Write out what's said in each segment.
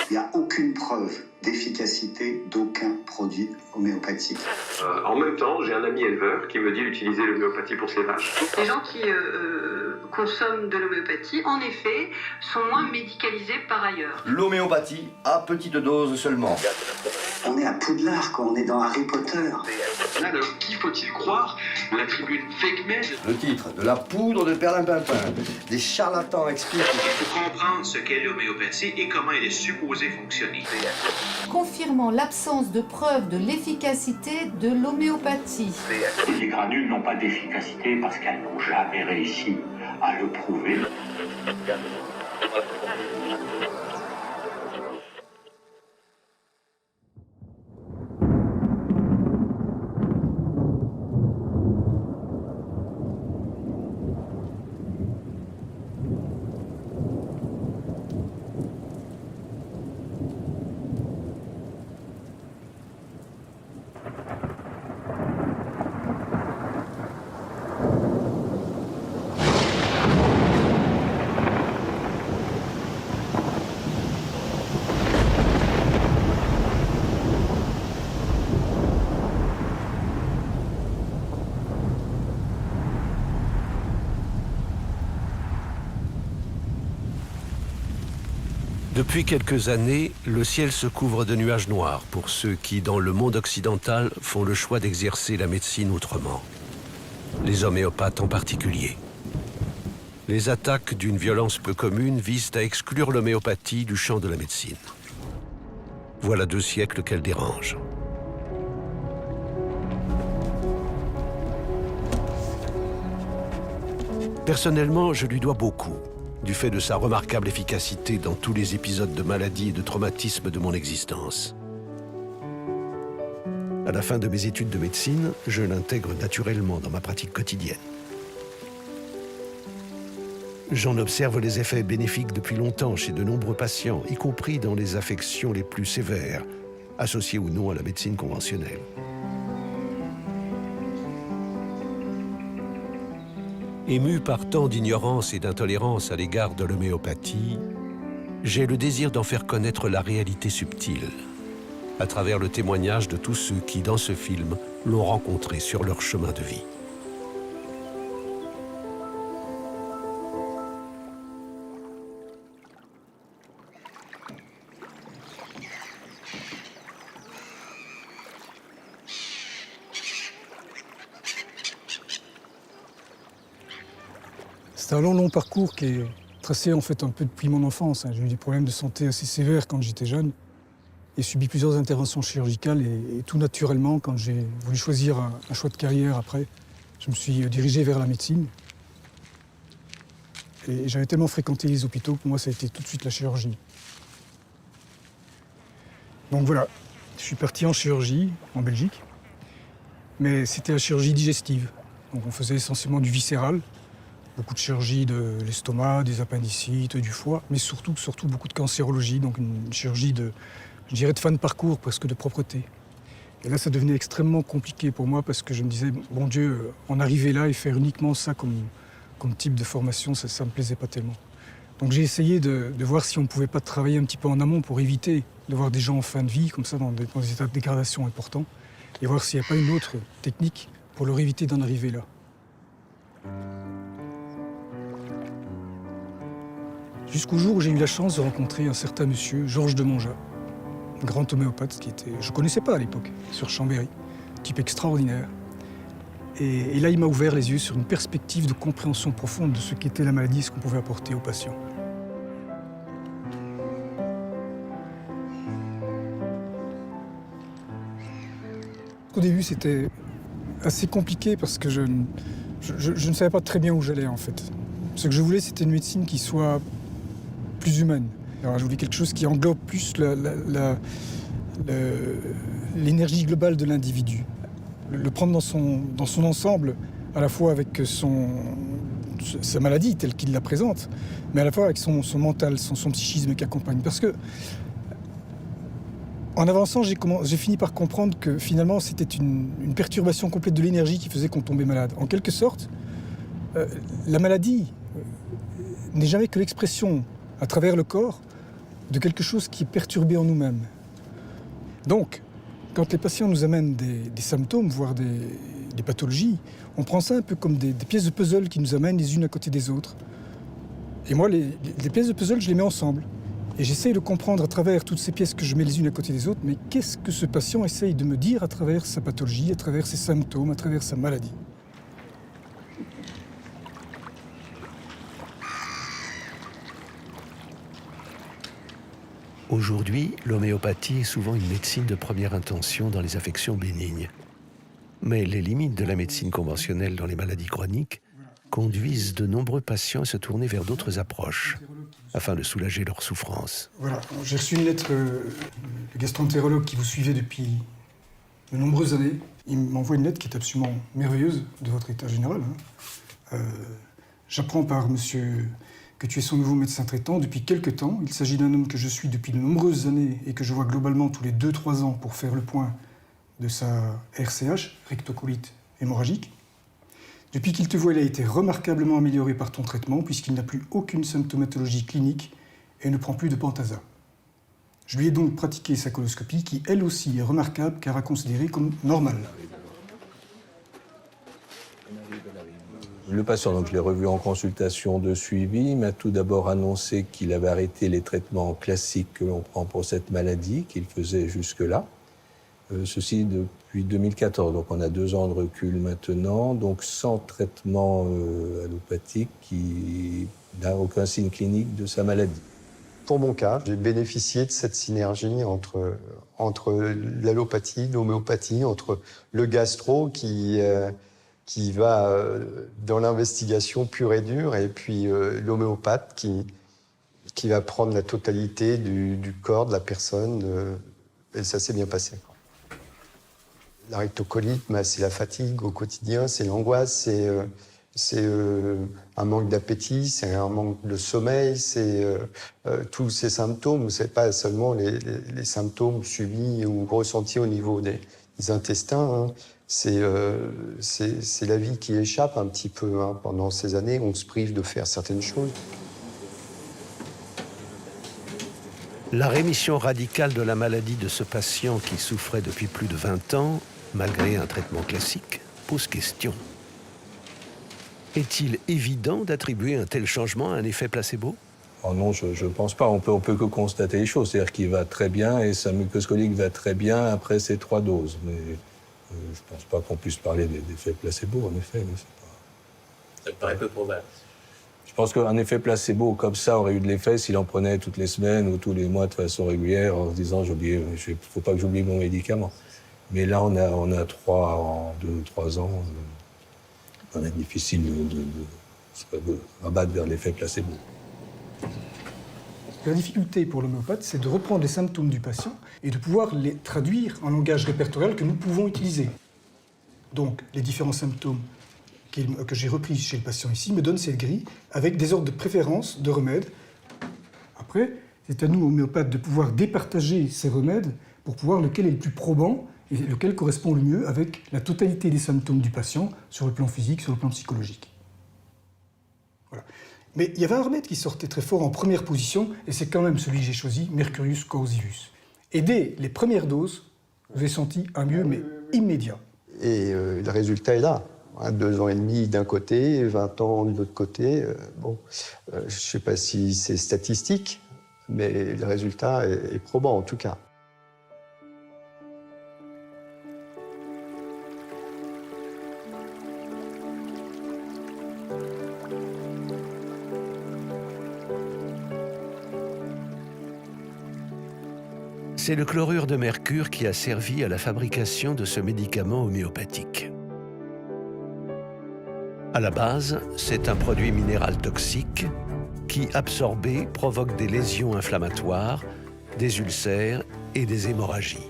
Il n'y a aucune preuve d'efficacité d'aucun produit homéopathique. En même temps, j'ai un ami éleveur qui me dit d'utiliser l'homéopathie pour ses vaches. Les gens qui consomment de l'homéopathie, en effet, sont moins médicalisés par ailleurs. L'homéopathie à petite dose seulement. On est à Poudlard, quoi. On est dans Harry Potter. Alors, qui faut-il croire? La tribune Fake Med? Le titre, de la poudre de perlimpinpin. Des charlatans expliquent. Pour comprendre ce qu'est l'homéopathie et comment elle est supposée fonctionner. Confirmant l'absence de preuve de l'efficacité de l'homéopathie. Les granules n'ont pas d'efficacité parce qu'elles n'ont jamais réussi à le prouver. Depuis quelques années, le ciel se couvre de nuages noirs pour ceux qui, dans le monde occidental, font le choix d'exercer la médecine autrement. Les homéopathes en particulier. Les attaques d'une violence peu commune visent à exclure l'homéopathie du champ de la médecine. Voilà 2 siècles qu'elle dérange. Personnellement, je lui dois beaucoup, du fait de sa remarquable efficacité dans tous les épisodes de maladie et de traumatisme de mon existence. À la fin de mes études de médecine, je l'intègre naturellement dans ma pratique quotidienne. J'en observe les effets bénéfiques depuis longtemps chez de nombreux patients, y compris dans les affections les plus sévères, associées ou non à la médecine conventionnelle. Ému par tant d'ignorance et d'intolérance à l'égard de l'homéopathie, j'ai le désir d'en faire connaître la réalité subtile, à travers le témoignage de tous ceux qui, dans ce film, l'ont rencontré sur leur chemin de vie. C'est un long parcours qui est tracé en fait un peu depuis mon enfance. J'ai eu des problèmes de santé assez sévères quand j'étais jeune et subi plusieurs interventions chirurgicales et tout naturellement, quand j'ai voulu choisir un choix de carrière après, je me suis dirigé vers la médecine. Et j'avais tellement fréquenté les hôpitaux, pour moi ça a été tout de suite la chirurgie. Donc voilà, je suis parti en chirurgie en Belgique, mais c'était la chirurgie digestive. Donc on faisait essentiellement du viscéral. Beaucoup de chirurgie de l'estomac, des appendicites, du foie, mais surtout beaucoup de cancérologie, donc une chirurgie de fin de parcours, presque de propreté. Et là, ça devenait extrêmement compliqué pour moi parce que je me disais, bon Dieu, en arriver là et faire uniquement ça comme type de formation, ça ne me plaisait pas tellement. Donc j'ai essayé de voir si on ne pouvait pas travailler un petit peu en amont pour éviter de voir des gens en fin de vie, comme ça, dans des états de dégradation importants, et voir s'il n'y a pas une autre technique pour leur éviter d'en arriver là. Jusqu'au jour où j'ai eu la chance de rencontrer un certain monsieur, Georges de Monja, grand homéopathe je ne connaissais pas à l'époque, sur Chambéry, type extraordinaire. Et là, il m'a ouvert les yeux sur une perspective de compréhension profonde de ce qu'était la maladie et ce qu'on pouvait apporter aux patients. Au début, c'était assez compliqué parce que je ne savais pas très bien où j'allais, en fait. Ce que je voulais, c'était une médecine qui soit plus humaine. Alors, je voulais quelque chose qui englobe plus l'énergie globale de l'individu. Le prendre dans son ensemble, à la fois avec sa maladie telle qu'il la présente, mais à la fois avec son mental, son psychisme qui accompagne. Parce que, en avançant, j'ai fini par comprendre que finalement, c'était une perturbation complète de l'énergie qui faisait qu'on tombait malade. En quelque sorte, la maladie n'est jamais que l'expression, à travers le corps, de quelque chose qui est perturbé en nous-mêmes. Donc, quand les patients nous amènent des symptômes, voire des pathologies, on prend ça un peu comme des pièces de puzzle qui nous amènent les unes à côté des autres. Et moi, les pièces de puzzle, je les mets ensemble. Et j'essaye de comprendre à travers toutes ces pièces que je mets les unes à côté des autres, mais qu'est-ce que ce patient essaye de me dire à travers sa pathologie, à travers ses symptômes, à travers sa maladie. Aujourd'hui, l'homéopathie est souvent une médecine de première intention dans les affections bénignes. Mais les limites de la médecine conventionnelle dans les maladies chroniques conduisent de nombreux patients à se tourner vers d'autres approches afin de soulager leur souffrance. Voilà, j'ai reçu une lettre du gastro-entérologue qui vous suivait depuis de nombreuses années. Il m'envoie une lettre qui est absolument merveilleuse de votre état général. J'apprends par monsieur que tu es son nouveau médecin traitant depuis quelque temps. Il s'agit d'un homme que je suis depuis de nombreuses années et que je vois globalement tous les 2-3 ans pour faire le point de sa RCH, rectocolite hémorragique. Depuis qu'il te voit, il a été remarquablement amélioré par ton traitement puisqu'il n'a plus aucune symptomatologie clinique et ne prend plus de Pentasa. Je lui ai donc pratiqué sa coloscopie qui, elle aussi, est remarquable car à considérer comme normale. Le patient, donc je l'ai revu en consultation de suivi, m'a tout d'abord annoncé qu'il avait arrêté les traitements classiques que l'on prend pour cette maladie, qu'il faisait jusque-là. Ceci depuis 2014, donc on a 2 ans de recul maintenant, donc sans traitement allopathique qui n'a aucun signe clinique de sa maladie. Pour mon cas, j'ai bénéficié de cette synergie entre l'allopathie, l'homéopathie, entre le gastro qui va dans l'investigation pure et dure, et puis l'homéopathe qui va prendre la totalité du corps de la personne, et ça s'est bien passé. La rectocolite, c'est la fatigue au quotidien, c'est l'angoisse, c'est un manque d'appétit, c'est un manque de sommeil, c'est tous ces symptômes. C'est pas seulement les symptômes subis ou ressentis au niveau des intestins. C'est la vie qui échappe un petit peu. Pendant ces années, on se prive de faire certaines choses. La rémission radicale de la maladie de ce patient qui souffrait depuis plus de 20 ans, malgré un traitement classique, pose question. Est-il évident d'attribuer un tel changement à un effet placebo ? Oh non, je ne pense pas. On peut que constater les choses. C'est-à-dire qu'il va très bien et sa muqueuse colique va très bien après ces 3 doses. Mais je ne pense pas qu'on puisse parler d'effet placebo, en effet. Mais ça me paraît peu probable. Je pense qu'un effet placebo comme ça aurait eu de l'effet s'il en prenait toutes les semaines ou tous les mois de façon régulière en se disant il ne faut pas que j'oublie mon médicament. Mais là, on a 2 ou 3 ans. On est difficile de rabattre vers l'effet placebo. La difficulté pour l'homéopathe, c'est de reprendre les symptômes du patient et de pouvoir les traduire en langage répertorial que nous pouvons utiliser. Donc, les différents symptômes que j'ai repris chez le patient ici me donnent cette grille avec des ordres de préférence de remèdes. Après, c'est à nous, homéopathes, de pouvoir départager ces remèdes pour pouvoir lequel est le plus probant et lequel correspond le mieux avec la totalité des symptômes du patient sur le plan physique, sur le plan psychologique. Voilà. Mais il y avait un remède qui sortait très fort en première position, et c'est quand même celui que j'ai choisi, Mercurius coercivus. Et dès les premières doses, vous avez senti un mieux, mais immédiat. Et le résultat est là. 2 ans et demi d'un côté, 20 ans de l'autre côté. Je ne sais pas si c'est statistique, mais le résultat est probant en tout cas. C'est le chlorure de mercure qui a servi à la fabrication de ce médicament homéopathique. À la base, c'est un produit minéral toxique qui, absorbé, provoque des lésions inflammatoires, des ulcères et des hémorragies.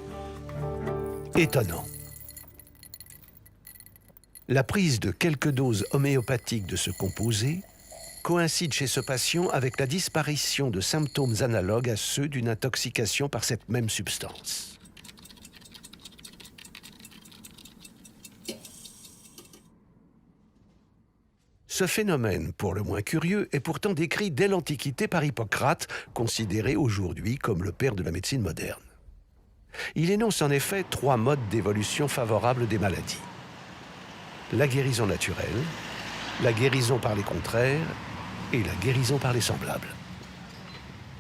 Étonnant. La prise de quelques doses homéopathiques de ce composé coïncide chez ce patient avec la disparition de symptômes analogues à ceux d'une intoxication par cette même substance. Ce phénomène, pour le moins curieux, est pourtant décrit dès l'Antiquité par Hippocrate, considéré aujourd'hui comme le père de la médecine moderne. Il énonce en effet 3 modes d'évolution favorables des maladies. La guérison naturelle, la guérison par les contraires et la guérison par les semblables.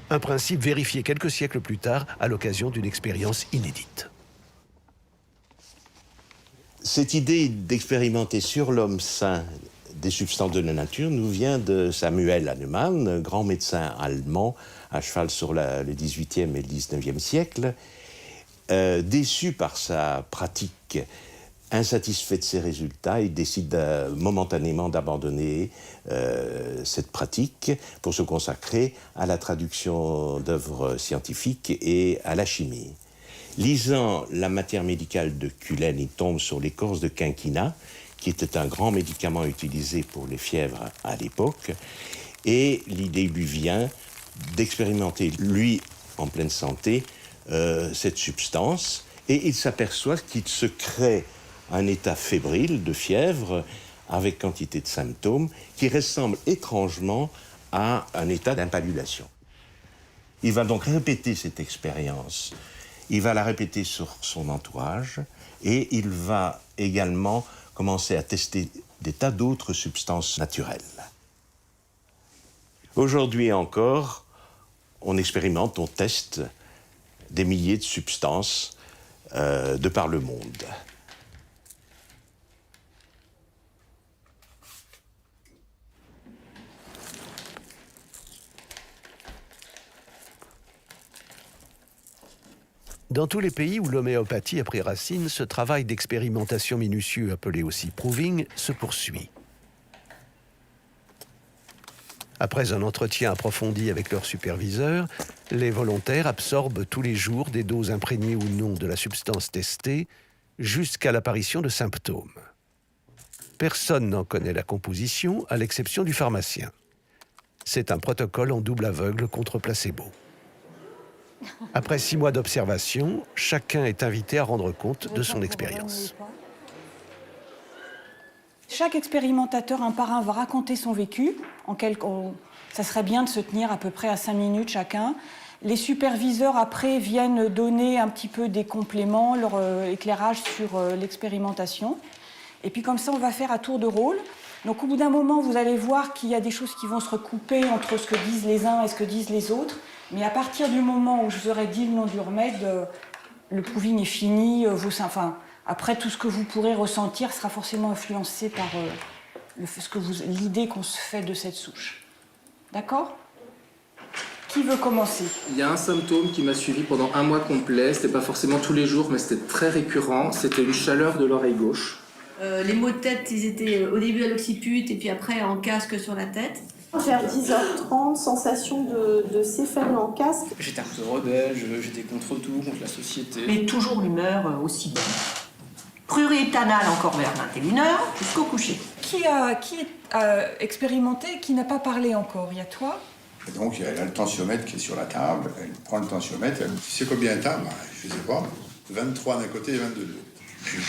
Un principe vérifié quelques siècles plus tard à l'occasion d'une expérience inédite. Cette idée d'expérimenter sur l'homme sain des substances de la nature nous vient de Samuel Hahnemann, grand médecin allemand à cheval sur le XVIIIe et le XIXe siècle. Déçu par sa pratique, insatisfait de ses résultats, il décide momentanément d'abandonner cette pratique pour se consacrer à la traduction d'œuvres scientifiques et à la chimie. Lisant la matière médicale de Cullen, il tombe sur l'écorce de quinquina, qui était un grand médicament utilisé pour les fièvres à l'époque, et l'idée lui vient d'expérimenter, lui, en pleine santé, cette substance, et il s'aperçoit qu'il se crée un état fébrile de fièvre avec quantité de symptômes qui ressemble étrangement à un état d'impaludation. Il va donc répéter cette expérience. Il va la répéter sur son entourage et il va également commencer à tester des tas d'autres substances naturelles. Aujourd'hui encore, on expérimente, on teste des milliers de substances de par le monde. Dans tous les pays où l'homéopathie a pris racine, ce travail d'expérimentation minutieux, appelé aussi proving, se poursuit. Après un entretien approfondi avec leur superviseur, les volontaires absorbent tous les jours des doses imprégnées ou non de la substance testée jusqu'à l'apparition de symptômes. Personne n'en connaît la composition, à l'exception du pharmacien. C'est un protocole en double aveugle contre placebo. Après 6 mois d'observation, chacun est invité à rendre compte de son expérience. Chaque expérimentateur, un par un, va raconter son vécu. Ça serait bien de se tenir à peu près à 5 minutes chacun. Les superviseurs, après, viennent donner un petit peu des compléments, leur éclairage sur l'expérimentation. Et puis comme ça, on va faire à tour de rôle. Donc au bout d'un moment, vous allez voir qu'il y a des choses qui vont se recouper entre ce que disent les uns et ce que disent les autres. Mais à partir du moment où je vous aurai dit le nom du remède, le proving est fini. Après, tout ce que vous pourrez ressentir sera forcément influencé par l'idée qu'on se fait de cette souche. D'accord ? Qui veut commencer ? Il y a un symptôme qui m'a suivi pendant 1 mois complet. C'était pas forcément tous les jours, mais c'était très récurrent. C'était une chaleur de l'oreille gauche. Les maux de tête, ils étaient au début à l'occiput et puis après en casque sur la tête. Vers 10h30, sensation de céphalée en casque. J'étais un peu rebelle, j'étais contre tout, contre la société. Mais toujours l'humeur aussi bonne. Pluriéthanal encore vers 21h jusqu'au coucher. Qui a expérimenté et qui n'a pas parlé encore ? Il y a toi ? Et donc, il y a le tensiomètre qui est sur la table. Elle prend le tensiomètre. Elle me dit, tu sais combien de temps ? Je ne sais pas. 23 d'un côté et 22 de l'autre.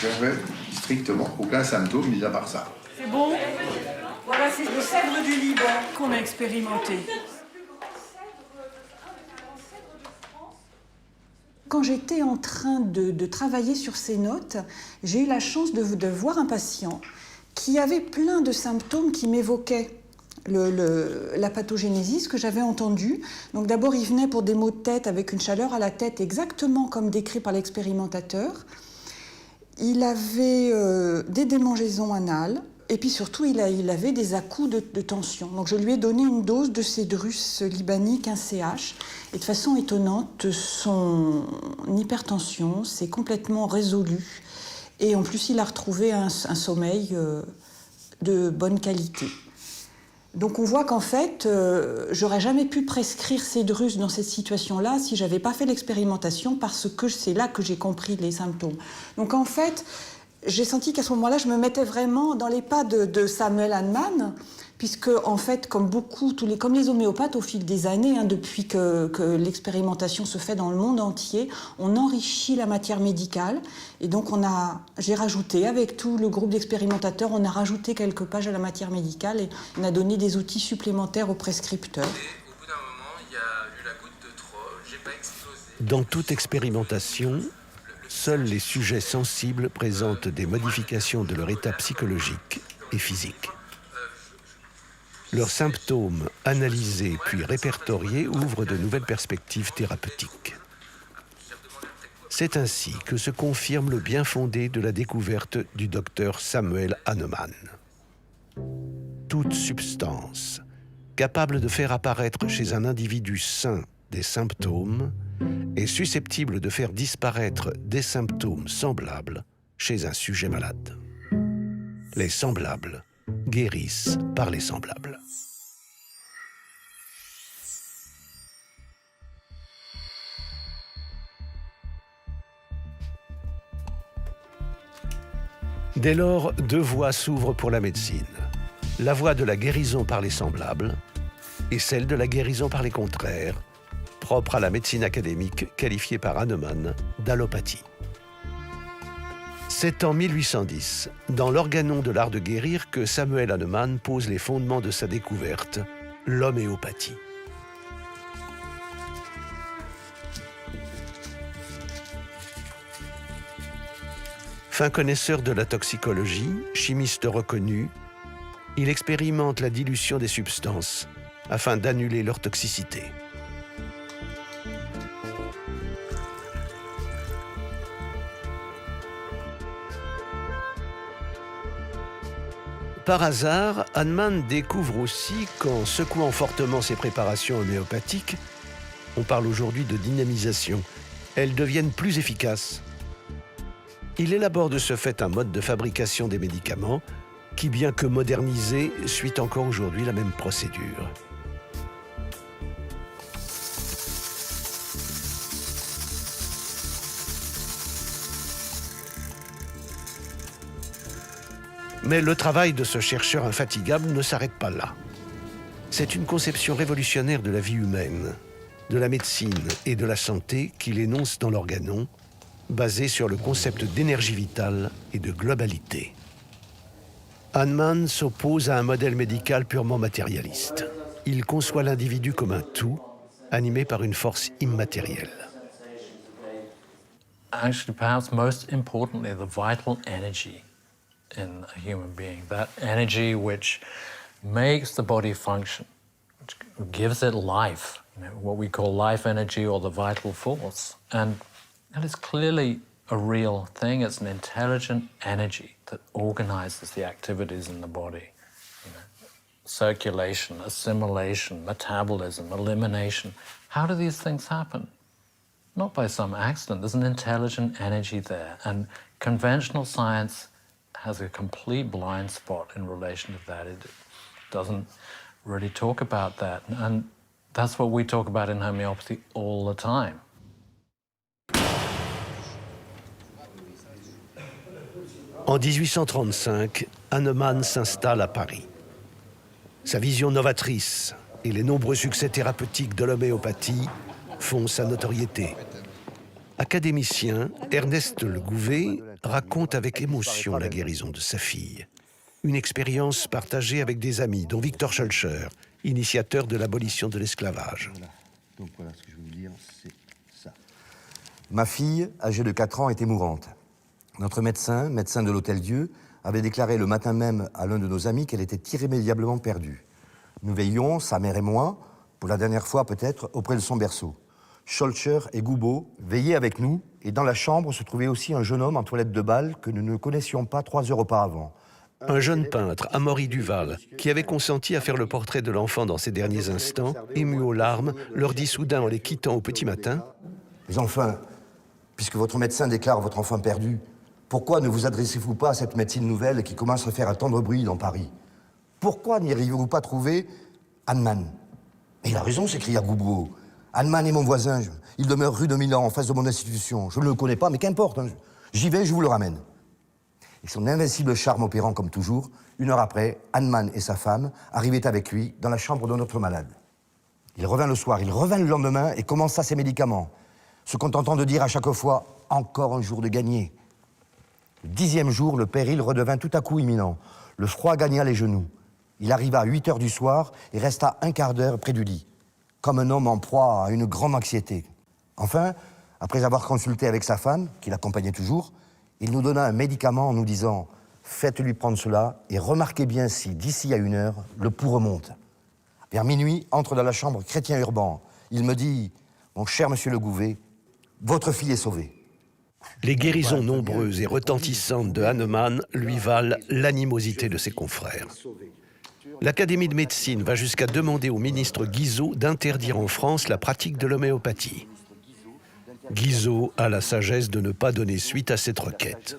J'avais strictement aucun symptôme, mis à part ça. C'est bon ? Voilà, c'est le cèdre du Liban qu'on a expérimenté. Quand j'étais en train de travailler sur ces notes, j'ai eu la chance de voir un patient qui avait plein de symptômes qui m'évoquaient la pathogénésis que j'avais entendue. Donc d'abord, il venait pour des maux de tête avec une chaleur à la tête, exactement comme décrit par l'expérimentateur. Il avait des démangeaisons anales. Et puis surtout, il avait des à-coups de tension. Donc je lui ai donné une dose de cédrus libanique 1CH. Et de façon étonnante, son hypertension s'est complètement résolue. Et en plus, il a retrouvé un sommeil de bonne qualité. Donc on voit qu'en fait, j'aurais jamais pu prescrire cédrus dans cette situation-là si j'avais pas fait l'expérimentation, parce que c'est là que j'ai compris les symptômes. Donc en fait, j'ai senti qu'à ce moment-là, je me mettais vraiment dans les pas de Samuel Hahnemann, puisque, en fait, comme les homéopathes, au fil des années, depuis que l'expérimentation se fait dans le monde entier, on enrichit la matière médicale. Et donc, j'ai rajouté, avec tout le groupe d'expérimentateurs, on a rajouté quelques pages à la matière médicale et on a donné des outils supplémentaires aux prescripteurs. Et au bout d'un moment, il y a eu la goutte de trop, j'ai pas explosé. Dans toute expérimentation, seuls les sujets sensibles présentent des modifications de leur état psychologique et physique. Leurs symptômes, analysés puis répertoriés, ouvrent de nouvelles perspectives thérapeutiques. C'est ainsi que se confirme le bien fondé de la découverte du docteur Samuel Hahnemann. Toute substance capable de faire apparaître chez un individu sain des symptômes est susceptible de faire disparaître des symptômes semblables chez un sujet malade. Les semblables guérissent par les semblables. Dès lors, deux voies s'ouvrent pour la médecine. La voie de la guérison par les semblables et celle de la guérison par les contraires, propre à la médecine académique qualifiée par Hahnemann d'allopathie. C'est en 1810, dans l'Organon de l'art de guérir, que Samuel Hahnemann pose les fondements de sa découverte, l'homéopathie. Fin connaisseur de la toxicologie, chimiste reconnu, il expérimente la dilution des substances afin d'annuler leur toxicité. Par hasard, Hahnemann découvre aussi qu'en secouant fortement ses préparations homéopathiques, on parle aujourd'hui de dynamisation, elles deviennent plus efficaces. Il élabore de ce fait un mode de fabrication des médicaments qui, bien que modernisé, suit encore aujourd'hui la même procédure. Mais le travail de ce chercheur infatigable ne s'arrête pas là. C'est une conception révolutionnaire de la vie humaine, de la médecine et de la santé qu'il énonce dans l'Organon, basée sur le concept d'énergie vitale et de globalité. Hahnemann s'oppose à un modèle médical purement matérialiste. Il conçoit l'individu comme un tout, animé par une force immatérielle. Actually, perhaps most importantly, the vital energy in a human being, that energy which makes the body function, which gives it life, what we call life energy or the vital force. And it's clearly a real thing. It's an intelligent energy that organizes the activities in the body. Circulation, assimilation, metabolism, elimination. How do these things happen? Not by some accident. There's an intelligent energy there. And conventional science has a complete blind spot in relation to that. It doesn't really talk about that. And that's what we talk about in homeopathy all the time. En 1835, Hahnemann s'installe à Paris. Sa vision novatrice et les nombreux succès thérapeutiques de l'homéopathie font sa notoriété. Académicien, Ernest Le Gouvet raconte avec émotion la guérison de sa fille. Une expérience partagée avec des amis, dont Victor Schœlcher, initiateur de l'abolition de l'esclavage. Voilà. Donc voilà ce que je veux vous dire, c'est ça. Ma fille, âgée de 4 ans, était mourante. Notre médecin de l'Hôtel-Dieu, avait déclaré le matin même à l'un de nos amis qu'elle était irrémédiablement perdue. Nous veillions, sa mère et moi, pour la dernière fois peut-être, auprès de son berceau. Schœlcher et Goubeau veillaient avec nous, et dans la chambre se trouvait aussi un jeune homme en toilette de bal que nous ne connaissions pas 3 heures auparavant. Un jeune peintre, Amaury Duval, qui avait consenti à faire le portrait de l'enfant dans ses derniers instants, ému aux larmes, leur dit soudain en les quittant au petit matin « Mais enfin, puisque votre médecin déclare votre enfant perdu, pourquoi ne vous adressez-vous pas à cette médecine nouvelle qui commence à faire un tendre bruit dans Paris? Pourquoi n'y arrivez-vous pas à trouver Hahnemann ?» Mais il a raison, s'écria Goubeau. Hahnemann est mon voisin, il demeure rue de Milan, en face de mon institution. Je ne le connais pas, mais qu'importe, hein. J'y vais, je vous le ramène. Et son invincible charme opérant comme toujours, 1 heure après, Hahnemann et sa femme arrivaient avec lui dans la chambre de notre malade. Il revint le soir, il revint le lendemain et commença ses médicaments, se contentant de dire à chaque fois « encore un jour de gagné ». Le 10e jour, le péril redevint tout à coup imminent. Le froid gagna les genoux. Il arriva à 8 heures du soir et resta un quart d'heure près du lit, comme un homme en proie à une grande anxiété. Enfin, après avoir consulté avec sa femme, qui l'accompagnait toujours, il nous donna un médicament en nous disant « faites-lui prendre cela et remarquez bien si, d'ici à 1 heure, le pouls remonte ». Vers minuit, entre dans la chambre Chrétien-Urban. Il me dit « Mon cher monsieur Le Gouvet, votre fille est sauvée ». Les guérisons nombreuses et retentissantes de Hahnemann lui valent l'animosité de ses confrères. L'Académie de médecine va jusqu'à demander au ministre Guizot d'interdire en France la pratique de l'homéopathie. Guizot a la sagesse de ne pas donner suite à cette requête.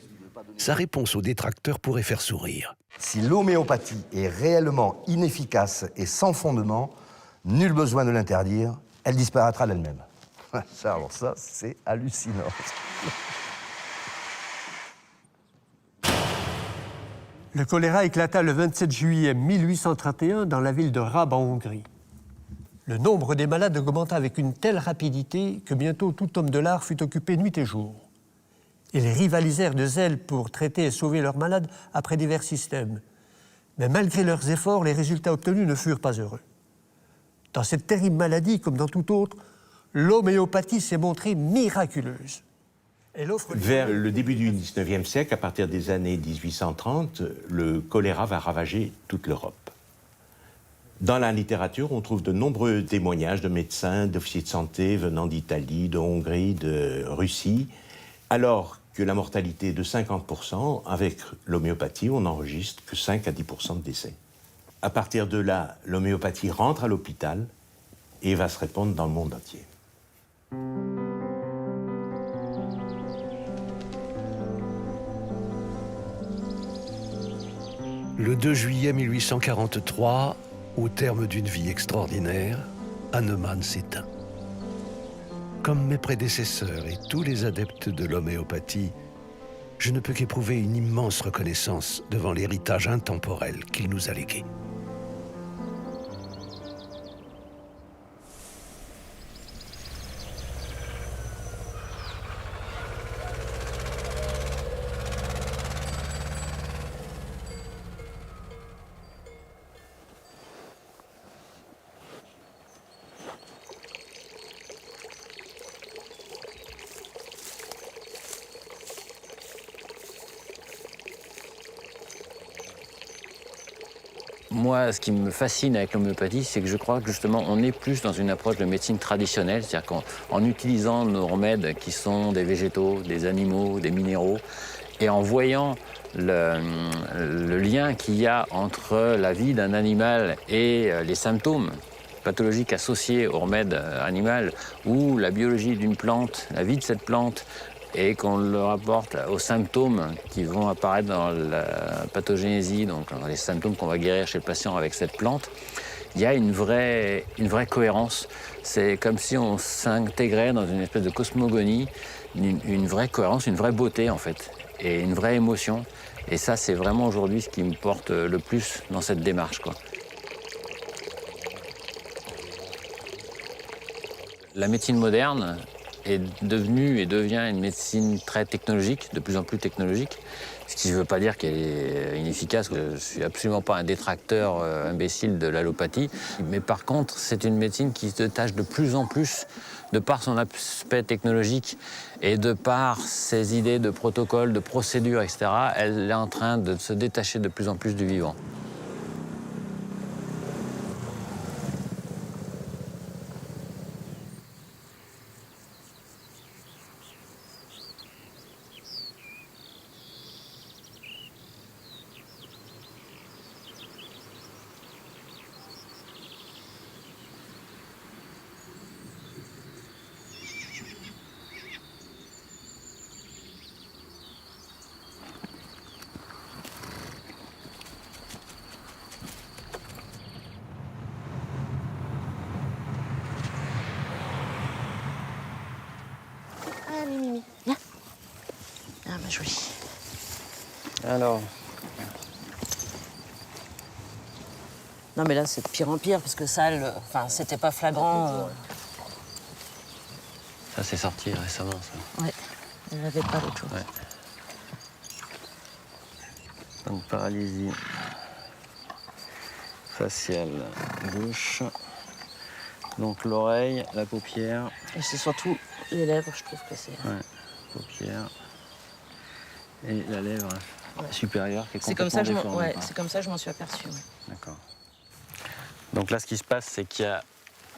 Sa réponse aux détracteurs pourrait faire sourire. Si l'homéopathie est réellement inefficace et sans fondement, nul besoin de l'interdire, elle disparaîtra d'elle-même. Alors ça, c'est hallucinant. Le choléra éclata le 27 juillet 1831 dans la ville de Rab en Hongrie. Le nombre des malades augmenta avec une telle rapidité que bientôt tout homme de l'art fut occupé nuit et jour. Ils rivalisèrent de zèle pour traiter et sauver leurs malades après divers systèmes. Mais malgré leurs efforts, les résultats obtenus ne furent pas heureux. Dans cette terrible maladie, comme dans toute autre, l'homéopathie s'est montrée miraculeuse. Vers le début du XIXe siècle, à partir des années 1830, le choléra va ravager toute l'Europe. Dans la littérature, on trouve de nombreux témoignages de médecins, d'officiers de santé venant d'Italie, de Hongrie, de Russie. Alors que la mortalité est de 50%, avec l'homéopathie, on n'enregistre que 5 à 10% de décès. À partir de là, l'homéopathie rentre à l'hôpital et va se répandre dans le monde entier. Le 2 juillet 1843, au terme d'une vie extraordinaire, Hahnemann s'éteint. Comme mes prédécesseurs et tous les adeptes de l'homéopathie, je ne peux qu'éprouver une immense reconnaissance devant l'héritage intemporel qu'il nous a légué. Moi, ce qui me fascine avec l'homéopathie, c'est que je crois que justement, on est plus dans une approche de médecine traditionnelle, c'est-à-dire qu'en utilisant nos remèdes qui sont des végétaux, des animaux, des minéraux, et en voyant le lien qu'il y a entre la vie d'un animal et les symptômes pathologiques associés au remède animal, ou la biologie d'une plante, la vie de cette plante, et qu'on le rapporte aux symptômes qui vont apparaître dans la pathogénésie, donc dans les symptômes qu'on va guérir chez le patient avec cette plante, il y a une vraie cohérence. C'est comme si on s'intégrait dans une espèce de cosmogonie, une vraie cohérence, une vraie beauté en fait, et une vraie émotion. Et ça, c'est vraiment aujourd'hui ce qui me porte le plus dans cette démarche, quoi. La médecine moderne est devenue et devient une médecine très technologique, de plus en plus technologique, ce qui ne veut pas dire qu'elle est inefficace. Je ne suis absolument pas un détracteur imbécile de l'allopathie, mais par contre, c'est une médecine qui se tâche de plus en plus, de par son aspect technologique et de par ses idées de protocoles, de procédures, etc., elle est en train de se détacher de plus en plus du vivant. Allez, Mimi, viens. Ah, ma jolie. Alors. Non, mais là, c'est de pire en pire, parce que ça, enfin, c'était pas flagrant. Ça, c'est sorti récemment, ça. Ouais, il n'y avait pas l'autre chose. Ouais. Donc, paralysie faciale gauche. Donc, l'oreille, la paupière. Et c'est surtout les lèvres, je trouve que c'est... Ouais, paupière. Et la lèvre supérieure qui est C'est comme complètement ça, déformée. ouais, c'est comme ça que je m'en suis aperçue. Ouais. D'accord. Donc là, ce qui se passe, c'est qu'il y a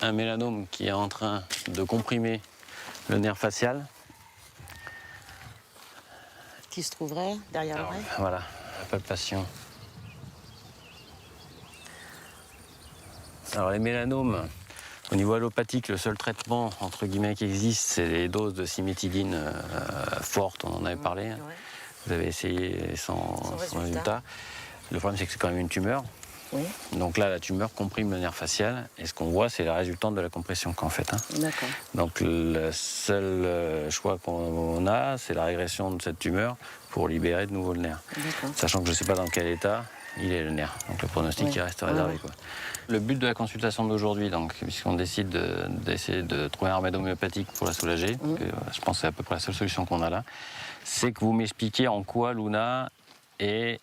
un mélanome qui est en train de comprimer le nerf facial. Qui se trouverait derrière l'oreille. Voilà, la palpation. Alors les mélanomes, au niveau allopathique, le seul traitement entre guillemets qui existe, c'est les doses de cimétidine fortes, on en avait parlé. Ouais. Vous avez essayé sans résultat. Le problème, c'est que c'est quand même une tumeur. Oui. Donc là, la tumeur comprime le nerf facial, et ce qu'on voit, c'est la résultante de la compression qu'en fait. Hein. D'accord. Donc le seul choix qu'on a, c'est la régression de cette tumeur pour libérer de nouveau le nerf. Sachant que je ne sais pas dans quel état il est le nerf. Donc le pronostic il reste réservé. Quoi. Le but de la consultation d'aujourd'hui, donc, puisqu'on décide d'essayer de trouver un remède homéopathique pour la soulager, que, je pense que c'est à peu près la seule solution qu'on a là, c'est que vous m'expliquiez en quoi Luna est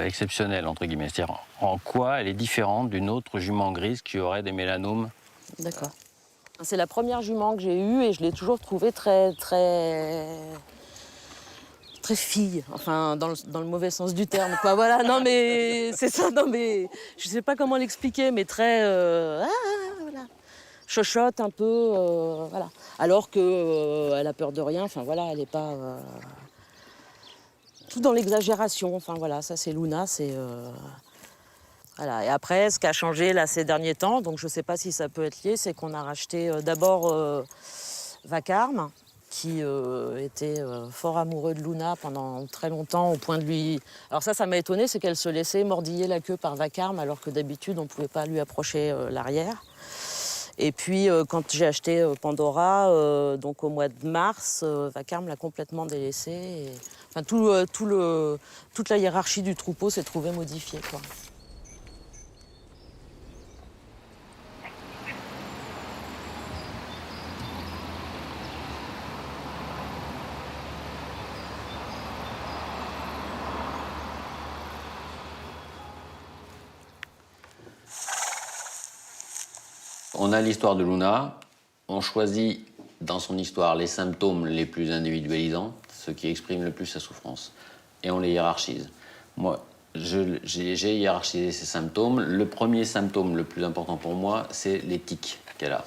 exceptionnelle, entre guillemets. C'est-à-dire en quoi elle est différente d'une autre jument grise qui aurait des mélanomes. D'accord. C'est la première jument que j'ai eue et je l'ai toujours trouvée très fille, enfin dans le mauvais sens du terme, quoi. Voilà, non mais c'est ça, non mais je sais pas comment l'expliquer, mais très voilà, chochotte un peu, voilà. Alors que elle a peur de rien, enfin voilà, elle est pas tout dans l'exagération, enfin voilà, ça c'est Luna, c'est voilà. Et après, ce qui a changé là ces derniers temps, donc je sais pas si ça peut être lié, c'est qu'on a racheté d'abord Vacarme, qui était fort amoureux de Luna pendant très longtemps, au point de lui... Alors ça m'a étonnée, c'est qu'elle se laissait mordiller la queue par Vacarme, alors que d'habitude, on ne pouvait pas lui approcher l'arrière. Et puis, quand j'ai acheté Pandora, donc au mois de mars, Vacarme l'a complètement délaissée. Et... Enfin, toute la hiérarchie du troupeau s'est trouvée modifiée, quoi. On a l'histoire de Luna, on choisit dans son histoire les symptômes les plus individualisants, ceux qui expriment le plus sa souffrance, et on les hiérarchise. Moi, j'ai hiérarchisé ces symptômes. Le premier symptôme le plus important pour moi, c'est les tics qu'elle a.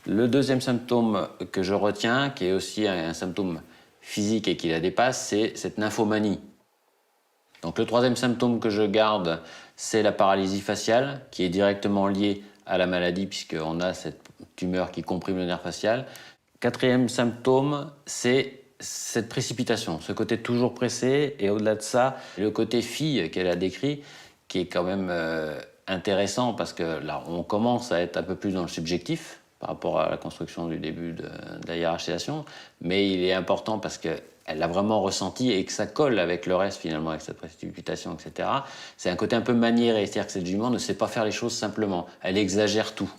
Le deuxième symptôme que je retiens, qui est aussi un symptôme physique et qui la dépasse, c'est cette nymphomanie. Donc le troisième symptôme que je garde, c'est la paralysie faciale, qui est directement liée à la maladie, puisqu'on a cette tumeur qui comprime le nerf facial. Quatrième symptôme, c'est cette précipitation, ce côté toujours pressé, et au-delà de ça, le côté fille qu'elle a décrit, qui est quand même intéressant, parce que là, on commence à être un peu plus dans le subjectif, par rapport à la construction du début de la hiérarchisation, mais il est important parce qu'elle l'a vraiment ressenti et que ça colle avec le reste, finalement, avec cette précipitation, etc. C'est un côté un peu maniéré, c'est-à-dire que cette jument ne sait pas faire les choses simplement. Elle exagère tout.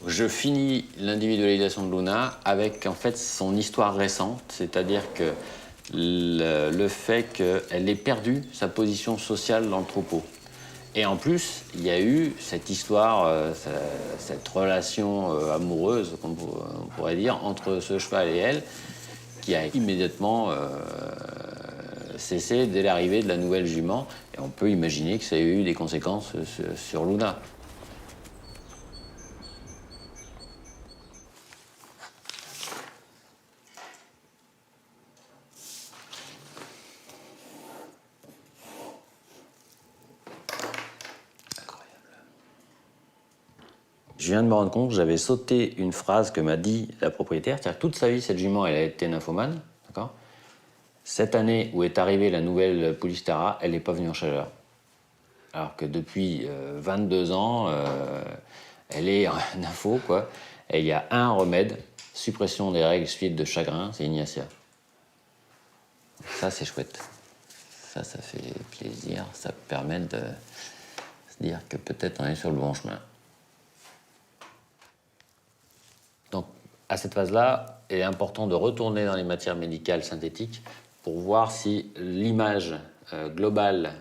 Je finis l'individualisation de Luna avec, en fait, son histoire récente, c'est-à-dire que le fait qu'elle ait perdu sa position sociale dans le troupeau. Et en plus, il y a eu cette histoire, cette relation amoureuse, on pourrait dire, entre ce cheval et elle, qui a immédiatement cessé dès l'arrivée de la nouvelle jument. Et on peut imaginer que ça a eu des conséquences sur Luna. Je viens de me rendre compte que j'avais sauté une phrase que m'a dit la propriétaire, c'est-à-dire que toute sa vie, cette jument, elle a été nymphomane, d'accord ? Cette année où est arrivée la nouvelle Poulistara, elle n'est pas venue en chaleur. Alors que depuis 22 ans, elle est nympho, quoi. Et il y a un remède, suppression des règles suite de chagrin, c'est Ignacia. Ça, c'est chouette. Ça fait plaisir. Ça permet de se dire que peut-être on est sur le bon chemin. Donc, à cette phase-là, il est important de retourner dans les matières médicales synthétiques pour voir si l'image globale,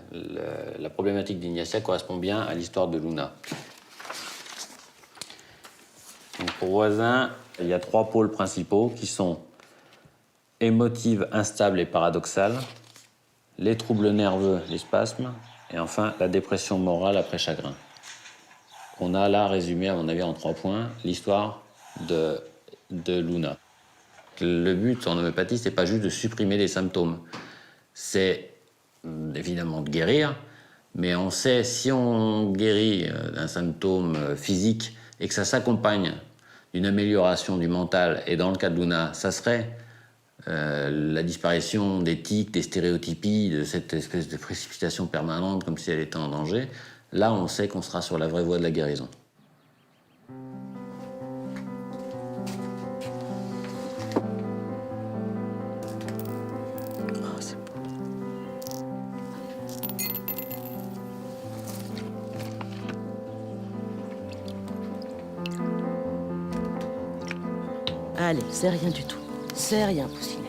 la problématique d'Ignacia correspond bien à l'histoire de Luna. Donc, pour Voisin, il y a 3 pôles principaux qui sont émotive, instable et paradoxale, les troubles nerveux, les spasmes, et enfin la dépression morale après chagrin. On a là résumé, à mon avis, en 3 points, l'histoire de Luna. Le but en homéopathie, c'est pas juste de supprimer les symptômes. C'est évidemment de guérir, mais on sait, si on guérit d'un symptôme physique et que ça s'accompagne d'une amélioration du mental, et dans le cas de Luna, ça serait la disparition des tics, des stéréotypies, de cette espèce de précipitation permanente comme si elle était en danger, là on sait qu'on sera sur la vraie voie de la guérison. Allez, c'est rien du tout. C'est rien, Poussinet.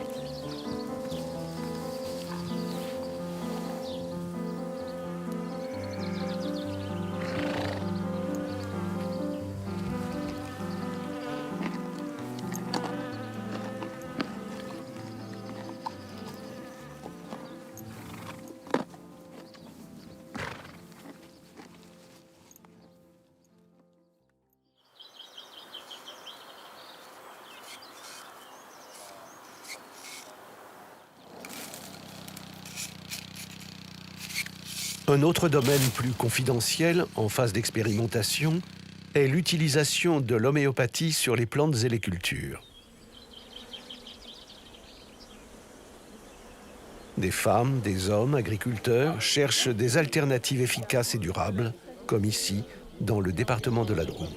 Un autre domaine plus confidentiel, en phase d'expérimentation, est l'utilisation de l'homéopathie sur les plantes et les cultures. Des femmes, des hommes, agriculteurs cherchent des alternatives efficaces et durables, comme ici, dans le département de la Drôme.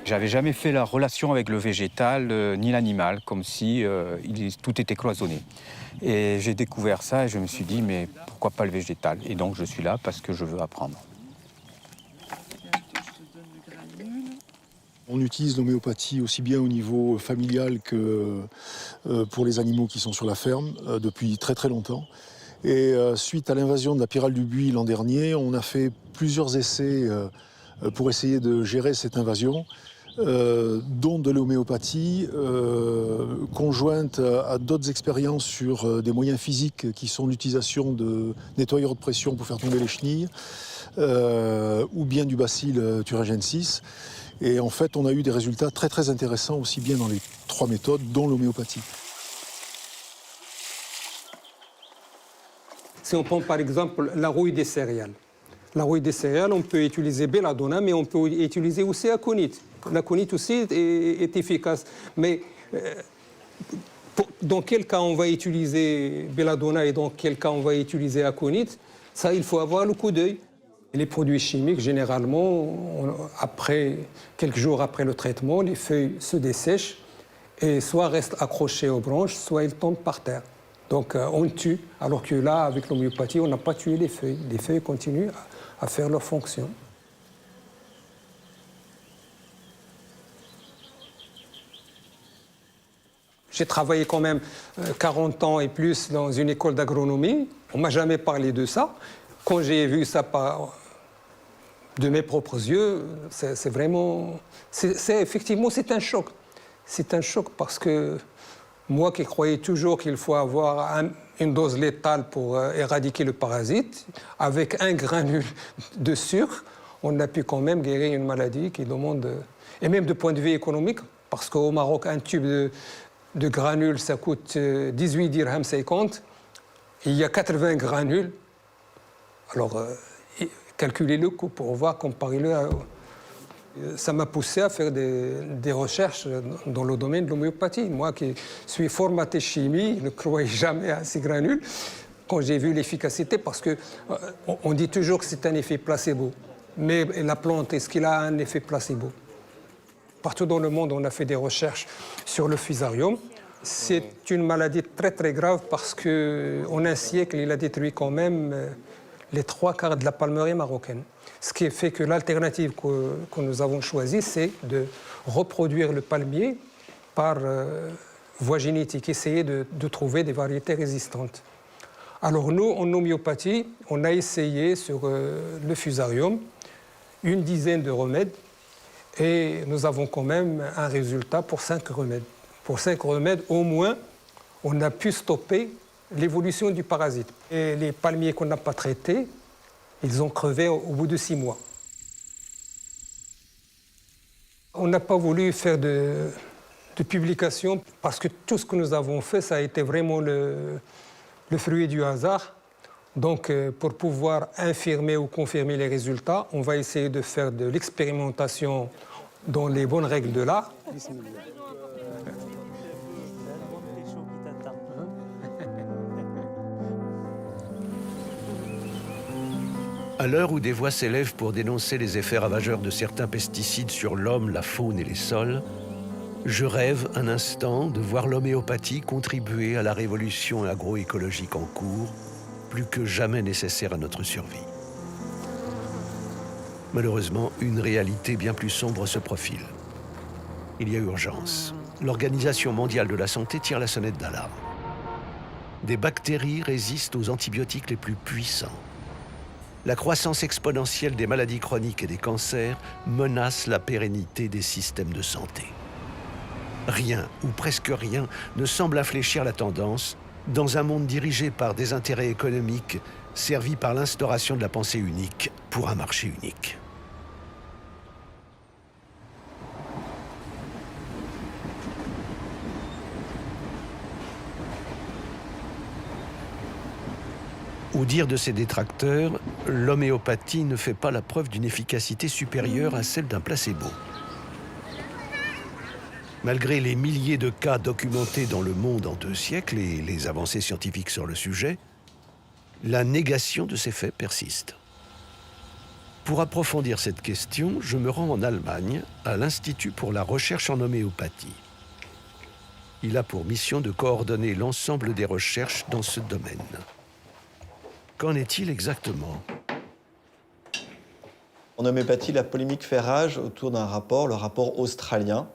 J'avais jamais fait la relation avec le végétal ni l'animal, comme si tout était cloisonné. Et j'ai découvert ça et je me suis dit, mais pourquoi pas le végétal? Et donc je suis là parce que je veux apprendre. On utilise l'homéopathie aussi bien au niveau familial que pour les animaux qui sont sur la ferme depuis très très longtemps. Et suite à l'invasion de la pyrale du buis l'an dernier, on a fait plusieurs essais pour essayer de gérer cette invasion, dont de l'homéopathie, conjointe à d'autres expériences sur des moyens physiques qui sont l'utilisation de nettoyeurs de pression pour faire tomber les chenilles, ou bien du bacille thuringiensis. Et en fait, on a eu des résultats très très intéressants aussi bien dans les 3 méthodes, dont l'homéopathie. Si on prend par exemple la rouille des céréales. La rouille des céréales, on peut utiliser belladonna, mais on peut utiliser aussi aconite. L'aconite aussi est efficace. Mais dans quel cas on va utiliser belladonna et dans quel cas on va utiliser aconite, ça, il faut avoir le coup d'œil. Les produits chimiques, généralement, quelques jours après le traitement, les feuilles se dessèchent et soit restent accrochées aux branches, soit elles tombent par terre. Donc on tue, alors que là, avec l'homéopathie, on n'a pas tué les feuilles. Les feuilles continuent à faire leur fonction. J'ai travaillé quand même 40 ans et plus dans une école d'agronomie. On ne m'a jamais parlé de ça. Quand j'ai vu ça de mes propres yeux, c'est vraiment... effectivement, c'est un choc. C'est un choc parce que moi qui croyais toujours qu'il faut avoir une dose létale pour éradiquer le parasite, avec un granule de sucre, on a pu quand même guérir une maladie qui demande... Et même de point de vue économique, parce qu'au Maroc, un tube de granules, ça coûte 18 dirhams 50. Il y a 80 granules. Alors, calculez le coût pour voir, comparez-le à... Ça m'a poussé à faire des recherches dans le domaine de l'homéopathie. Moi qui suis formaté chimie, je ne croyais jamais à ces granules. Quand j'ai vu l'efficacité, parce qu'on dit toujours que c'est un effet placebo. Mais la plante, est-ce qu'il a un effet placebo? Partout dans le monde, on a fait des recherches sur le fusarium. C'est une maladie très très grave parce qu'en un siècle, il a détruit quand même les 3/4 de la palmeraie marocaine. Ce qui fait que l'alternative que nous avons choisie, c'est de reproduire le palmier par voie génétique, essayer de trouver des variétés résistantes. Alors nous, en homéopathie, on a essayé sur le fusarium une dizaine de remèdes et nous avons quand même un résultat pour 5 remèdes. Pour 5 remèdes, au moins, on a pu stopper l'évolution du parasite. Et les palmiers qu'on n'a pas traités, ils ont crevé au bout de 6 mois. On n'a pas voulu faire de publication parce que tout ce que nous avons fait, ça a été vraiment le fruit du hasard. Donc, pour pouvoir infirmer ou confirmer les résultats, on va essayer de faire de l'expérimentation dans les bonnes règles de l'art. À l'heure où des voix s'élèvent pour dénoncer les effets ravageurs de certains pesticides sur l'homme, la faune et les sols, je rêve un instant de voir l'homéopathie contribuer à la révolution agroécologique en cours, plus que jamais nécessaire à notre survie. Malheureusement, une réalité bien plus sombre se profile. Il y a urgence. L'Organisation mondiale de la santé tire la sonnette d'alarme. Des bactéries résistent aux antibiotiques les plus puissants. La croissance exponentielle des maladies chroniques et des cancers menace la pérennité des systèmes de santé. Rien, ou presque rien, ne semble infléchir la tendance dans un monde dirigé par des intérêts économiques servis par l'instauration de la pensée unique pour un marché unique. Au dire de ses détracteurs, l'homéopathie ne fait pas la preuve d'une efficacité supérieure à celle d'un placebo. Malgré les milliers de cas documentés dans le monde en 2 siècles et les avancées scientifiques sur le sujet, la négation de ces faits persiste. Pour approfondir cette question, je me rends en Allemagne, à l'Institut pour la recherche en homéopathie. Il a pour mission de coordonner l'ensemble des recherches dans ce domaine. Qu'en est-il exactement ? En homéopathie, la polémique fait rage autour d'un rapport, le rapport australien.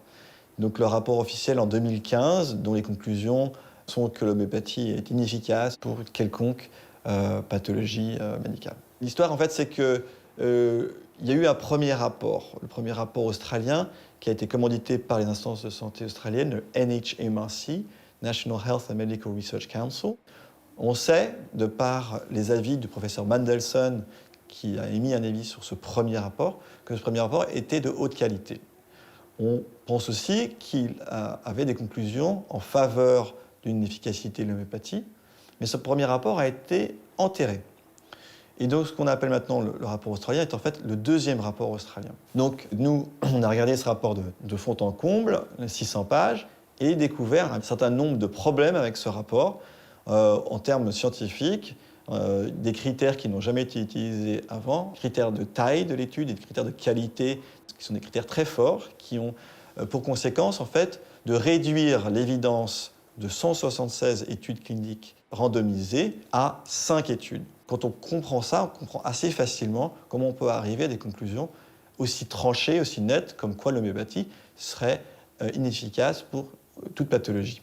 Donc le rapport officiel en 2015, dont les conclusions sont que l'homéopathie est inefficace pour quelconque pathologie médicale. L'histoire, en fait, c'est qu'il y a eu un premier rapport, le premier rapport australien, qui a été commandité par les instances de santé australiennes, le NHMRC, National Health and Medical Research Council. On sait, de par les avis du professeur Mandelson, qui a émis un avis sur ce premier rapport, que ce premier rapport était de haute qualité. On pense aussi qu'il avait des conclusions en faveur d'une efficacité de l'homéopathie, mais ce premier rapport a été enterré. Et donc, ce qu'on appelle maintenant le rapport australien est en fait le deuxième rapport australien. Donc, nous, on a regardé ce rapport de fond en comble, 600 pages, et découvert un certain nombre de problèmes avec ce rapport en termes scientifiques, des critères qui n'ont jamais été utilisés avant, critères de taille de l'étude et des critères de qualité, qui sont des critères très forts, qui ont pour conséquence, en fait, de réduire l'évidence de 176 études cliniques randomisées à 5 études. Quand on comprend ça, on comprend assez facilement comment on peut arriver à des conclusions aussi tranchées, aussi nettes, comme quoi l'homéopathie serait inefficace pour toute pathologie.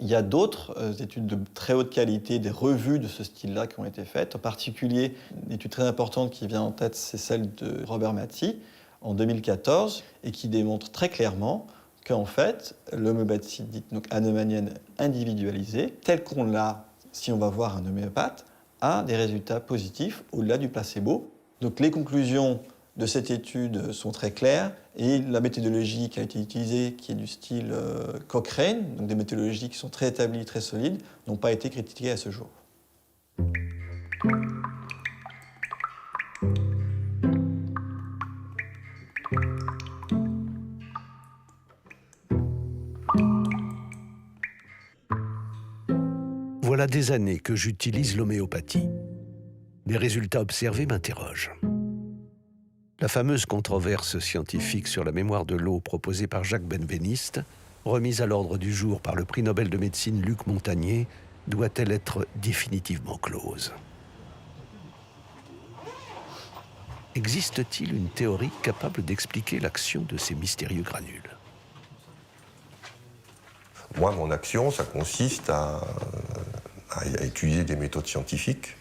Il y a d'autres études de très haute qualité, des revues de ce style-là qui ont été faites. En particulier, une étude très importante qui vient en tête, c'est celle de Robert Matty en 2014 et qui démontre très clairement qu'en fait, l'homéopathie dite donc hahnemannienne individualisée, telle qu'on l'a si on va voir un homéopathe, a des résultats positifs au-delà du placebo. Donc les conclusions de cette étude sont très claires et la méthodologie qui a été utilisée, qui est du style Cochrane, donc des méthodologies qui sont très établies, très solides, n'ont pas été critiquées à ce jour. Voilà des années que j'utilise l'homéopathie. Les résultats observés m'interrogent. La fameuse controverse scientifique sur la mémoire de l'eau proposée par Jacques Benveniste remise à l'ordre du jour par le prix Nobel de médecine Luc Montagnier, doit-elle être définitivement close? Existe-t-il une théorie capable d'expliquer l'action de ces mystérieux granules? Moi, mon action, ça consiste à utiliser des méthodes scientifiques,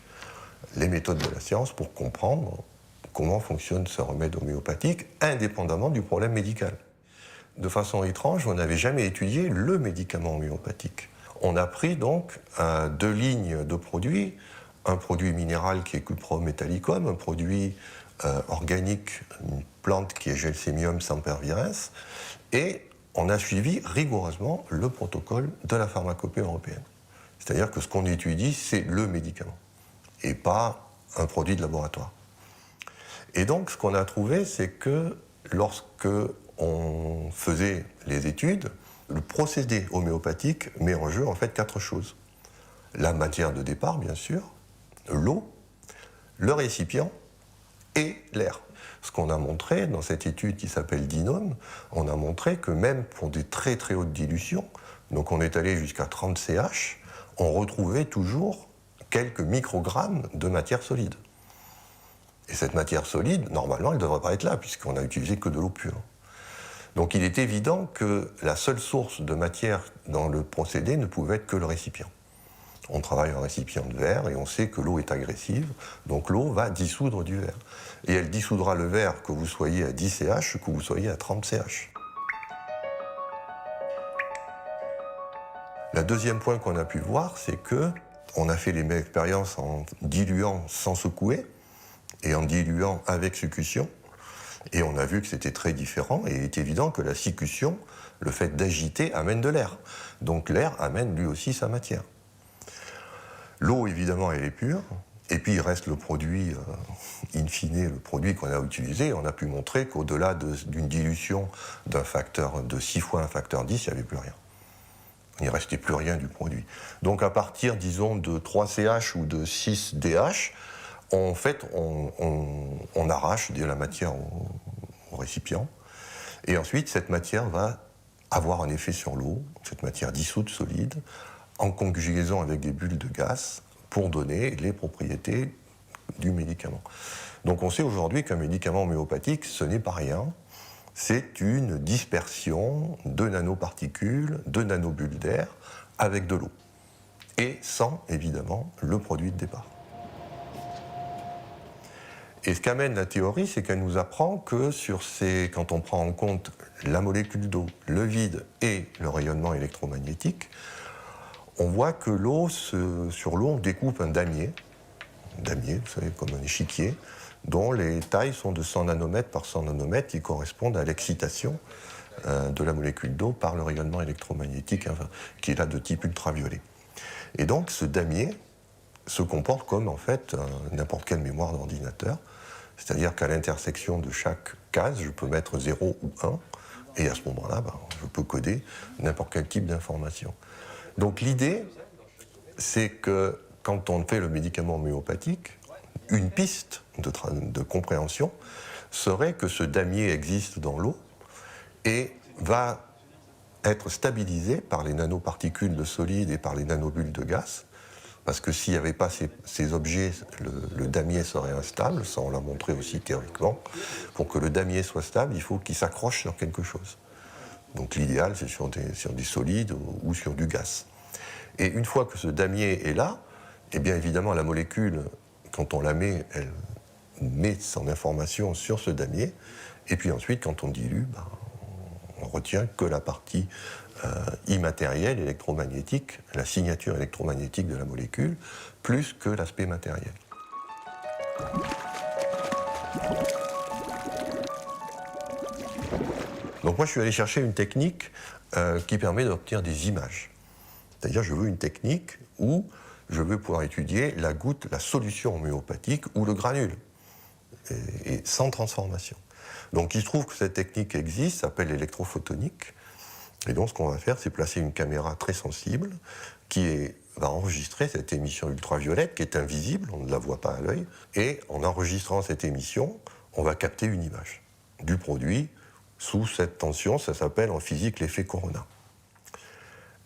les méthodes de la science, pour comprendre comment fonctionne ce remède homéopathique, indépendamment du problème médical. De façon étrange, on n'avait jamais étudié le médicament homéopathique. On a pris donc 2 lignes de produits, un produit minéral qui est Cuprum metallicum, un produit organique, une plante qui est Gelsemium sempervirens, et on a suivi rigoureusement le protocole de la pharmacopée européenne. C'est-à-dire que ce qu'on étudie, c'est le médicament, et pas un produit de laboratoire. Et donc, ce qu'on a trouvé, c'est que lorsque on faisait les études, le procédé homéopathique met en jeu en fait 4 choses. La matière de départ, bien sûr, l'eau, le récipient et l'air. Ce qu'on a montré dans cette étude qui s'appelle DINOME, on a montré que même pour des très très hautes dilutions, donc on est allé jusqu'à 30 CH, on retrouvait toujours quelques microgrammes de matière solide. Et cette matière solide, normalement, elle ne devrait pas être là, puisqu'on n'a utilisé que de l'eau pure. Donc il est évident que la seule source de matière dans le procédé ne pouvait être que le récipient. On travaille en récipient de verre et on sait que l'eau est agressive, donc l'eau va dissoudre du verre. Et elle dissoudra le verre que vous soyez à 10 CH ou que vous soyez à 30 CH. Le deuxième point qu'on a pu voir, c'est que on a fait les mêmes expériences en diluant sans secouer et en diluant avec succution. Et on a vu que c'était très différent, et il est évident que la succution, le fait d'agiter, amène de l'air. Donc l'air amène lui aussi sa matière. L'eau, évidemment, elle est pure, et puis il reste le produit, in fine, le produit qu'on a utilisé. On a pu montrer qu'au-delà d'une dilution d'un facteur de 6 fois un facteur 10, il n'y avait plus rien. Il ne restait plus rien du produit. Donc à partir, disons, de 3 CH ou de 6 DH, en fait, on arrache de la matière au récipient, et ensuite cette matière va avoir un effet sur l'eau, cette matière dissoute solide, en conjugaison avec des bulles de gaz, pour donner les propriétés du médicament. Donc on sait aujourd'hui qu'un médicament homéopathique, ce n'est pas rien, c'est une dispersion de nanoparticules, de nanobulles d'air, avec de l'eau, et sans, évidemment, le produit de départ. Et ce qu'amène la théorie, c'est qu'elle nous apprend que quand on prend en compte la molécule d'eau, le vide et le rayonnement électromagnétique, on voit que sur l'eau, on découpe un damier, vous savez, comme un échiquier, dont les tailles sont de 100 nanomètres par 100 nanomètres, qui correspondent à l'excitation de la molécule d'eau par le rayonnement électromagnétique, qui est là de type ultraviolet. Et donc, ce damier se comporte comme, en fait, n'importe quelle mémoire d'ordinateur. C'est-à-dire qu'à l'intersection de chaque case, je peux mettre 0 ou 1, et à ce moment-là, je peux coder n'importe quel type d'information. Donc l'idée, c'est que quand on fait le médicament homéopathique, une piste de compréhension serait que ce damier existe dans l'eau et va être stabilisé par les nanoparticules de solide et par les nanobulles de gaz. Parce que s'il n'y avait pas ces objets, le damier serait instable, ça on l'a montré aussi théoriquement. Pour que le damier soit stable, il faut qu'il s'accroche sur quelque chose. Donc l'idéal, c'est sur des solides ou sur du gaz. Et une fois que ce damier est là, eh bien évidemment la molécule, quand on la met, elle met son information sur ce damier, et puis ensuite quand on dilue, on retient que la partie immatérielle, électromagnétique, la signature électromagnétique de la molécule, plus que l'aspect matériel. Donc moi je suis allé chercher une technique qui permet d'obtenir des images. C'est-à-dire je veux une technique où je veux pouvoir étudier la goutte, la solution homéopathique ou le granule, et sans transformation. Donc il se trouve que cette technique existe, s'appelle l'électrophotonique. Et donc ce qu'on va faire, c'est placer une caméra très sensible qui va enregistrer cette émission ultraviolette qui est invisible, on ne la voit pas à l'œil, et en enregistrant cette émission, on va capter une image du produit sous cette tension, ça s'appelle en physique l'effet Corona.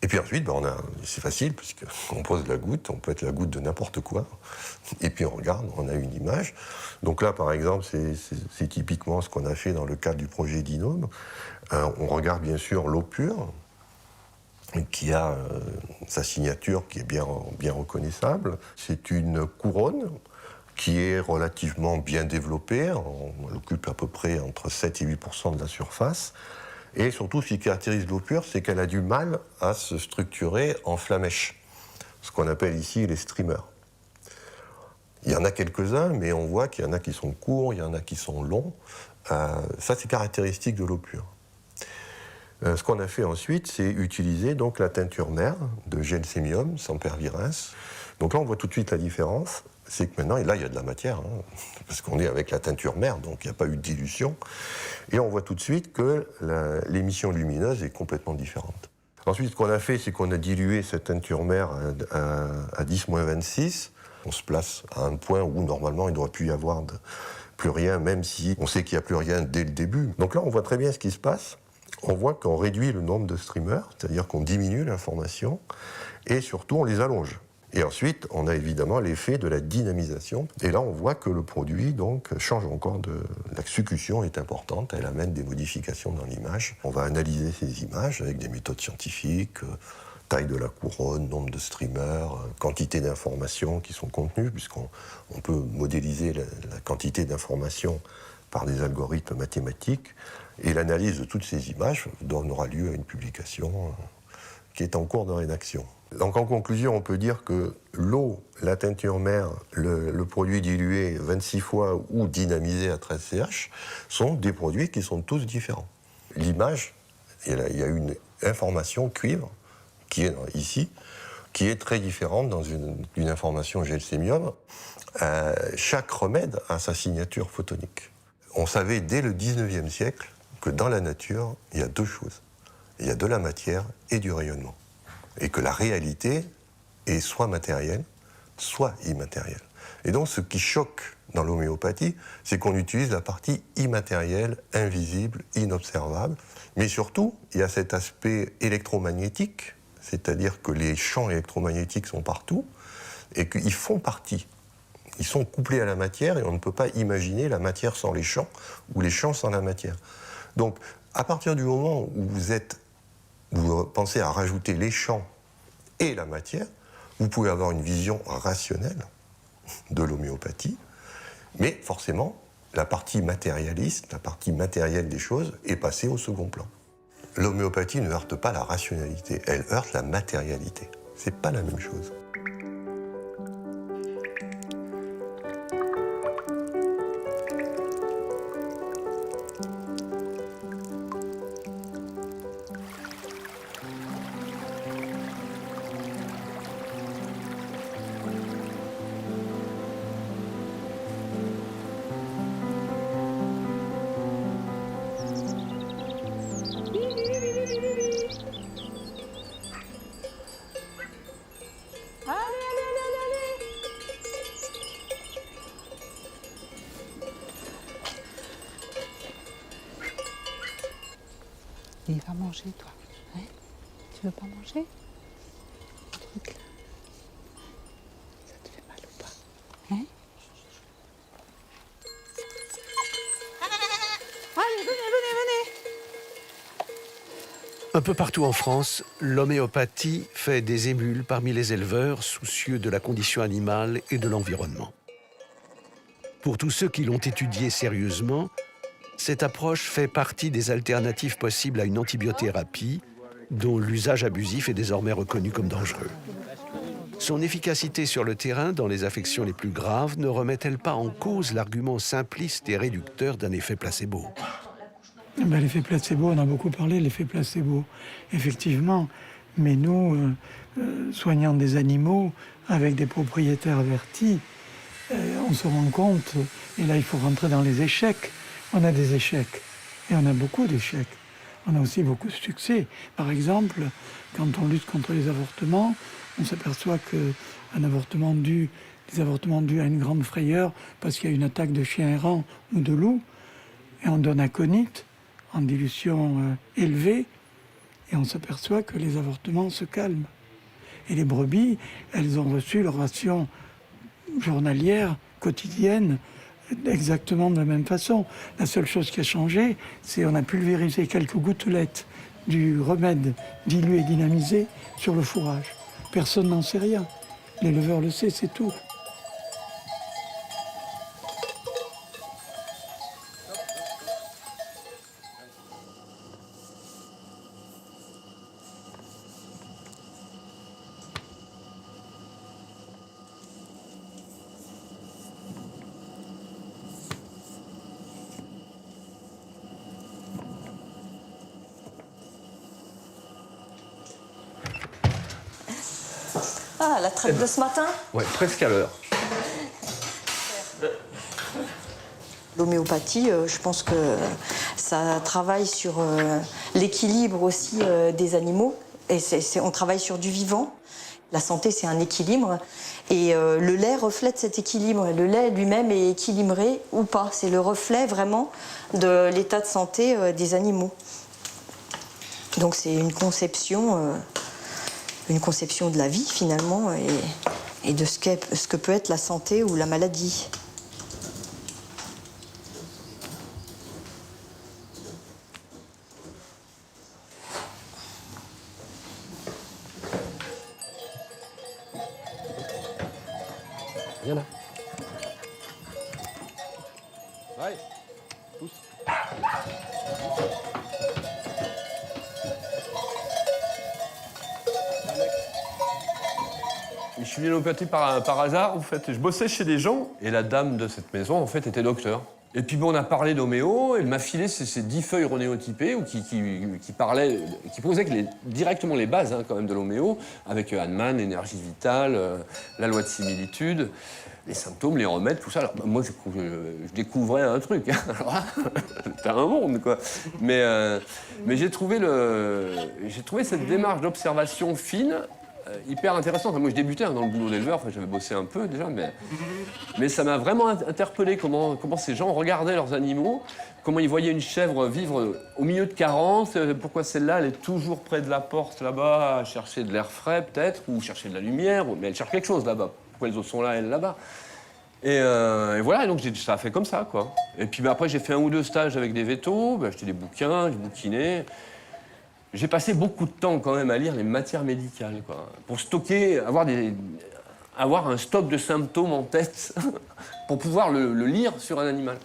Et puis ensuite, c'est facile, puisqu'on pose la goutte, on peut être la goutte de n'importe quoi, et puis on regarde, on a une image. Donc là, par exemple, c'est typiquement ce qu'on a fait dans le cadre du projet Dinome. On regarde bien sûr l'eau pure, qui a sa signature qui est bien reconnaissable. C'est une couronne qui est relativement bien développée, elle occupe à peu près entre 7 et 8% de la surface. Et surtout, ce qui caractérise l'eau pure, c'est qu'elle a du mal à se structurer en flamèche, ce qu'on appelle ici les streamers. Il y en a quelques-uns, mais on voit qu'il y en a qui sont courts, il y en a qui sont longs. Ça, c'est caractéristique de l'eau pure. Ce qu'on a fait ensuite, c'est utiliser donc la teinture mère de gelsémium sans pervirens. Donc là, on voit tout de suite la différence. C'est que maintenant, et là, il y a de la matière, parce qu'on est avec la teinture mère, donc il n'y a pas eu de dilution. Et on voit tout de suite que l'émission lumineuse est complètement différente. Ensuite, ce qu'on a fait, c'est qu'on a dilué cette teinture mère à 10-26. On se place à un point où, normalement, il ne doit plus y avoir plus rien, même si on sait qu'il n'y a plus rien dès le début. Donc là, on voit très bien ce qui se passe. On voit qu'on réduit le nombre de streamers, c'est-à-dire qu'on diminue l'information, et surtout, on les allonge. Et ensuite, on a évidemment l'effet de la dynamisation. Et là, on voit que le produit donc, change encore la succution est importante, elle amène des modifications dans l'image. On va analyser ces images avec des méthodes scientifiques, taille de la couronne, nombre de streamers, quantité d'informations qui sont contenues, puisqu'on peut modéliser la quantité d'informations par des algorithmes mathématiques. Et l'analyse de toutes ces images donnera lieu à une publication qui est en cours de rédaction. Donc en conclusion, on peut dire que l'eau, la teinture mère, le produit dilué 26 fois ou dynamisé à 13 CH sont des produits qui sont tous différents. L'image, il y a une information cuivre qui est ici, qui est très différente dans une information gelsémium. Chaque remède a sa signature photonique. On savait dès le 19e siècle que dans la nature, il y a deux choses. Il y a de la matière et du rayonnement. Et que la réalité est soit matérielle, soit immatérielle. Et donc ce qui choque dans l'homéopathie, c'est qu'on utilise la partie immatérielle, invisible, inobservable. Mais surtout, il y a cet aspect électromagnétique, c'est-à-dire que les champs électromagnétiques sont partout, et qu'ils font partie. Ils sont couplés à la matière, et on ne peut pas imaginer la matière sans les champs, ou les champs sans la matière. Donc, à partir du moment où vous pensez à rajouter les champs et la matière, vous pouvez avoir une vision rationnelle de l'homéopathie, mais forcément, la partie matérialiste, la partie matérielle des choses est passée au second plan. L'homéopathie ne heurte pas la rationalité, elle heurte la matérialité. C'est pas la même chose. Il va manger, toi. Hein? Tu veux pas manger? Le truc, là. Ça te fait mal ou pas? Hein? Allez, venez. Un peu partout en France, l'homéopathie fait des émules parmi les éleveurs soucieux de la condition animale et de l'environnement. Pour tous ceux qui l'ont étudiée sérieusement, cette approche fait partie des alternatives possibles à une antibiothérapie dont l'usage abusif est désormais reconnu comme dangereux. Son efficacité sur le terrain dans les affections les plus graves ne remet-elle pas en cause l'argument simpliste et réducteur d'un effet placebo? L'effet placebo, on a beaucoup parlé de l'effet placebo, effectivement. Mais nous, soignant des animaux avec des propriétaires avertis, on se rend compte, et là il faut rentrer dans les échecs. On a des échecs, et on a beaucoup d'échecs. On a aussi beaucoup de succès. Par exemple, quand on lutte contre les avortements, on s'aperçoit que les avortements dus à une grande frayeur parce qu'il y a une attaque de chien errant ou de loup, et on donne aconite en dilution élevée, et on s'aperçoit que les avortements se calment. Et les brebis, elles ont reçu leur ration journalière, quotidienne, exactement de la même façon. La seule chose qui a changé, c'est qu'on a pulvérisé quelques gouttelettes du remède dilué et dynamisé sur le fourrage. Personne n'en sait rien. L'éleveur le sait, c'est tout. Ah, la traite de ce matin? Ouais, presque à l'heure. L'homéopathie, je pense que ça travaille sur l'équilibre aussi des animaux. Et on travaille sur du vivant. La santé, c'est un équilibre. Et le lait reflète cet équilibre. Le lait lui-même est équilibré ou pas. C'est le reflet vraiment de l'état de santé des animaux. Donc c'est une conception de la vie finalement et de ce que peut être la santé ou la maladie. Viens là. Ouais, pousse. Je suis venu à l'homéopathie par hasard, en fait. Je bossais chez des gens, et la dame de cette maison, en fait, était docteur. Et puis bon, on a parlé d'homéo, elle m'a filé ces 10 feuilles renéotypées qui posaient directement les bases quand même de l'homéo, avec Hahnemann, l'énergie vitale, la loi de similitude, les symptômes, les remèdes, tout ça. Alors, moi, je découvrais un truc. Alors là, c'était un monde, quoi. Mais j'ai trouvé cette démarche d'observation fine hyper intéressante. Enfin, moi, je débutais dans le boulot d'éleveur, j'avais bossé un peu déjà, mais ça m'a vraiment interpellé comment ces gens regardaient leurs animaux, comment ils voyaient une chèvre vivre au milieu de carences, pourquoi celle-là, elle est toujours près de la porte là-bas, à chercher de l'air frais peut-être, ou chercher de la lumière, mais elle cherche quelque chose là-bas. Pourquoi les autres sont là, elle là-bas? Et voilà, et donc ça a fait comme ça, quoi. Et puis après, j'ai fait 1 ou 2 stages avec des vétos, j'ai acheté des bouquins, j'ai bouquiné. J'ai passé beaucoup de temps quand même à lire les matières médicales, quoi, pour stocker, avoir un stock de symptômes en tête, pour pouvoir le lire sur un animal.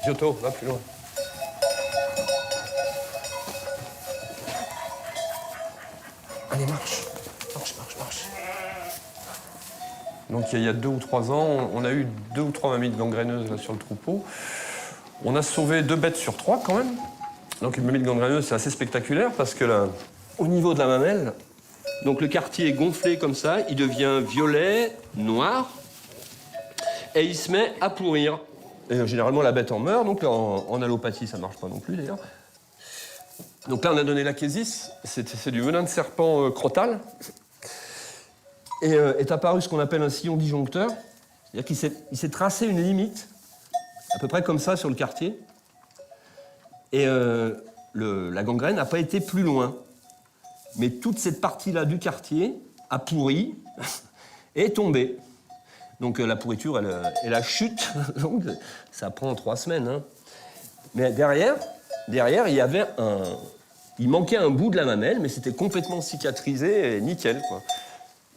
Giotto, va plus loin. Allez, marche. Marche. Donc il y a 2 ou 3 ans, on a eu 2 ou 3 mammites gangréneuses là, sur le troupeau. On a sauvé 2 bêtes sur 3 quand même. Donc une mammite gangréneuse, c'est assez spectaculaire parce que là, au niveau de la mamelle, donc le quartier est gonflé comme ça, il devient violet, noir, et il se met à pourrir. Et généralement la bête en meurt, donc en allopathie ça marche pas non plus d'ailleurs. Donc là on a donné l'achésis, c'est du venin de serpent crottal. Et est apparu ce qu'on appelle un sillon disjoncteur, c'est-à-dire qu'il s'est tracé une limite, à peu près comme ça sur le quartier, et la gangrène n'a pas été plus loin. Mais toute cette partie-là du quartier a pourri et est tombée. Donc la pourriture et la chute, donc, ça prend 3 semaines. Hein. Mais derrière, il manquait un bout de la mamelle, mais c'était complètement cicatrisé et nickel, quoi.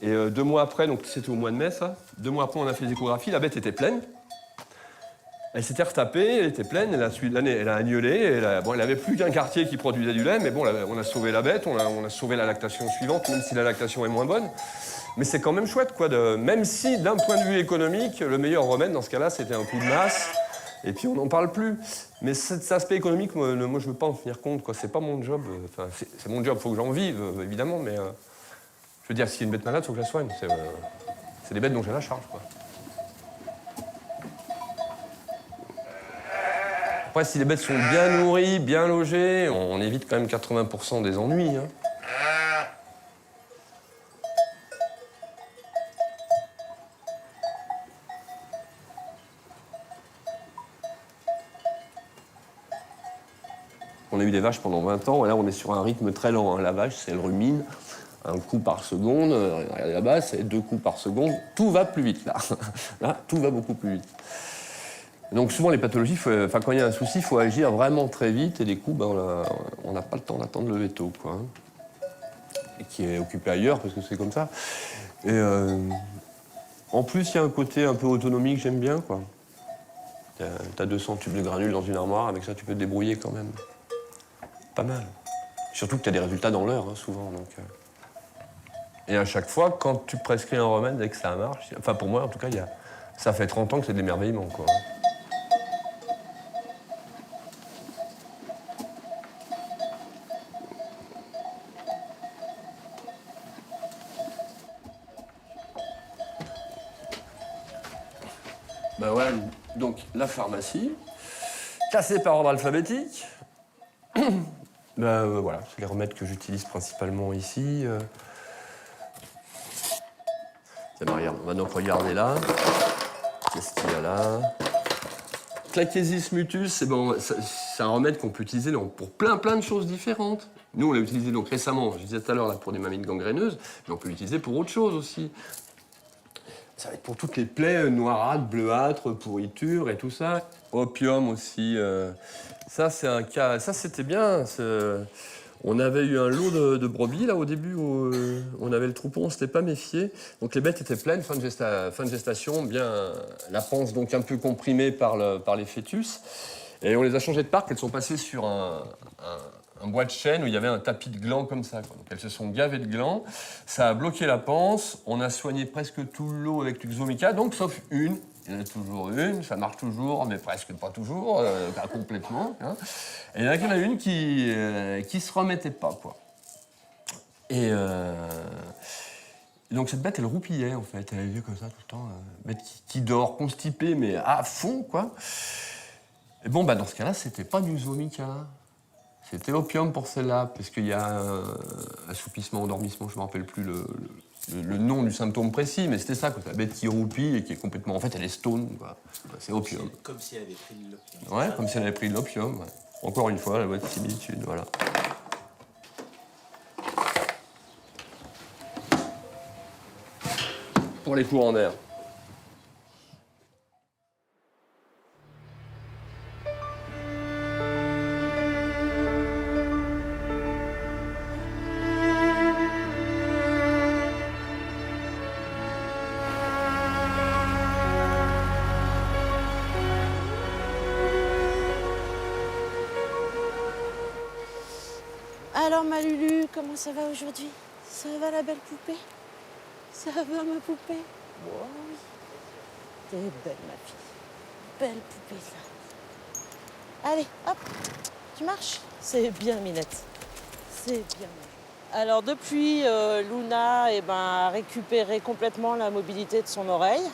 Et 2 mois après, donc c'était au mois de mai, ça, 2 mois après, on a fait les échographies, la bête était pleine. Elle s'était retapée, elle était pleine, elle a agnelé, elle n'avait plus qu'un quartier qui produisait du lait, mais bon, on a sauvé la bête, on a sauvé la lactation suivante, même si la lactation est moins bonne. Mais c'est quand même chouette, quoi, même si, d'un point de vue économique, le meilleur remède, dans ce cas-là, c'était un coup de masse, et puis on n'en parle plus. Mais cet aspect économique, moi je ne veux pas en tenir compte, quoi, c'est pas mon job. Enfin, c'est mon job, il faut que j'en vive, évidemment, mais je veux dire, s'il y a une bête malade, il faut que je la soigne. C'est des bêtes dont j'ai la charge, quoi. Après, si les bêtes sont bien nourries, bien logées, on évite quand même 80% des ennuis. Hein. On a eu des vaches pendant 20 ans, et là on est sur un rythme très lent. Hein. La vache, c'est elle rumine, un coup par seconde, regardez là-bas, c'est 2 coups par seconde. Tout va plus vite, là. Là, tout va beaucoup plus vite. Donc souvent les pathologies, quand il y a un souci, il faut agir vraiment très vite, et des coups, on n'a pas le temps d'attendre le veto, quoi. Hein. Et qui est occupé ailleurs, parce que c'est comme ça. Et en plus, il y a un côté un peu autonomie que j'aime bien, quoi. T'as 200 tubes de granules dans une armoire, avec ça tu peux te débrouiller quand même. Pas mal. Surtout que t'as des résultats dans l'heure, hein, souvent. Donc, Et à chaque fois, quand tu prescris un remède et que ça marche, enfin pour moi en tout cas, ça fait 30 ans que c'est de l'émerveillement, quoi. Ben voilà, donc la pharmacie, classée par ordre alphabétique. Voilà, c'est les remèdes que j'utilise principalement ici. Tiens, regarde, on va donc regarder là. Qu'est-ce qu'il y a là? Clachesis mutus, c'est un remède qu'on peut utiliser pour plein de choses différentes. Nous, on l'a utilisé donc récemment, je disais tout à l'heure, là, pour des mammites gangréneuses, mais on peut l'utiliser pour autre chose aussi. Ça va être pour toutes les plaies noirâtres, bleuâtres, pourritures et tout ça. Opium aussi. Ça, c'est un cas. Ça, c'était bien. On avait eu un lot de brebis, là, au début, où on avait le troupeau, on ne s'était pas méfié. Donc les bêtes étaient pleines, fin de gestation, bien la panse donc un peu comprimée par les fœtus. Et on les a changées de parc, elles sont passées sur un bois de chêne où il y avait un tapis de glands comme ça, quoi. Donc elles se sont gavées de glands, ça a bloqué la panse, on a soigné presque tout le lot avec Luxomica, donc sauf une. Il y en a toujours une, ça marche toujours, mais presque pas toujours, pas complètement. Hein. Et il y en a une qui se remettait pas, quoi. Et donc cette bête, elle roupillait, en fait. Elle avait comme ça tout le temps. Bête qui dort, constipée, mais à fond, quoi. Et bon, dans ce cas-là, c'était pas du Luxomica. C'était opium pour celle-là, parce qu'il y a un assoupissement, endormissement, je ne me rappelle plus le nom du symptôme précis, mais c'était ça, quoi. La bête qui roupille et qui est complètement... En fait, elle est stone, quoi. C'est opium. Comme si elle avait pris de l'opium. Ouais, comme si elle avait pris de l'opium. Ouais. Encore une fois, la boîte de similitude, voilà. Pour les courants d'air. Alors ma Lulu, comment ça va aujourd'hui? Ça va la belle poupée? Ça va ma poupée? Oh, oui. T'es belle ma fille. Belle poupée ça. Allez, hop, tu marches? C'est bien Minette. C'est bien. Alors depuis, Luna a récupéré complètement la mobilité de son oreille.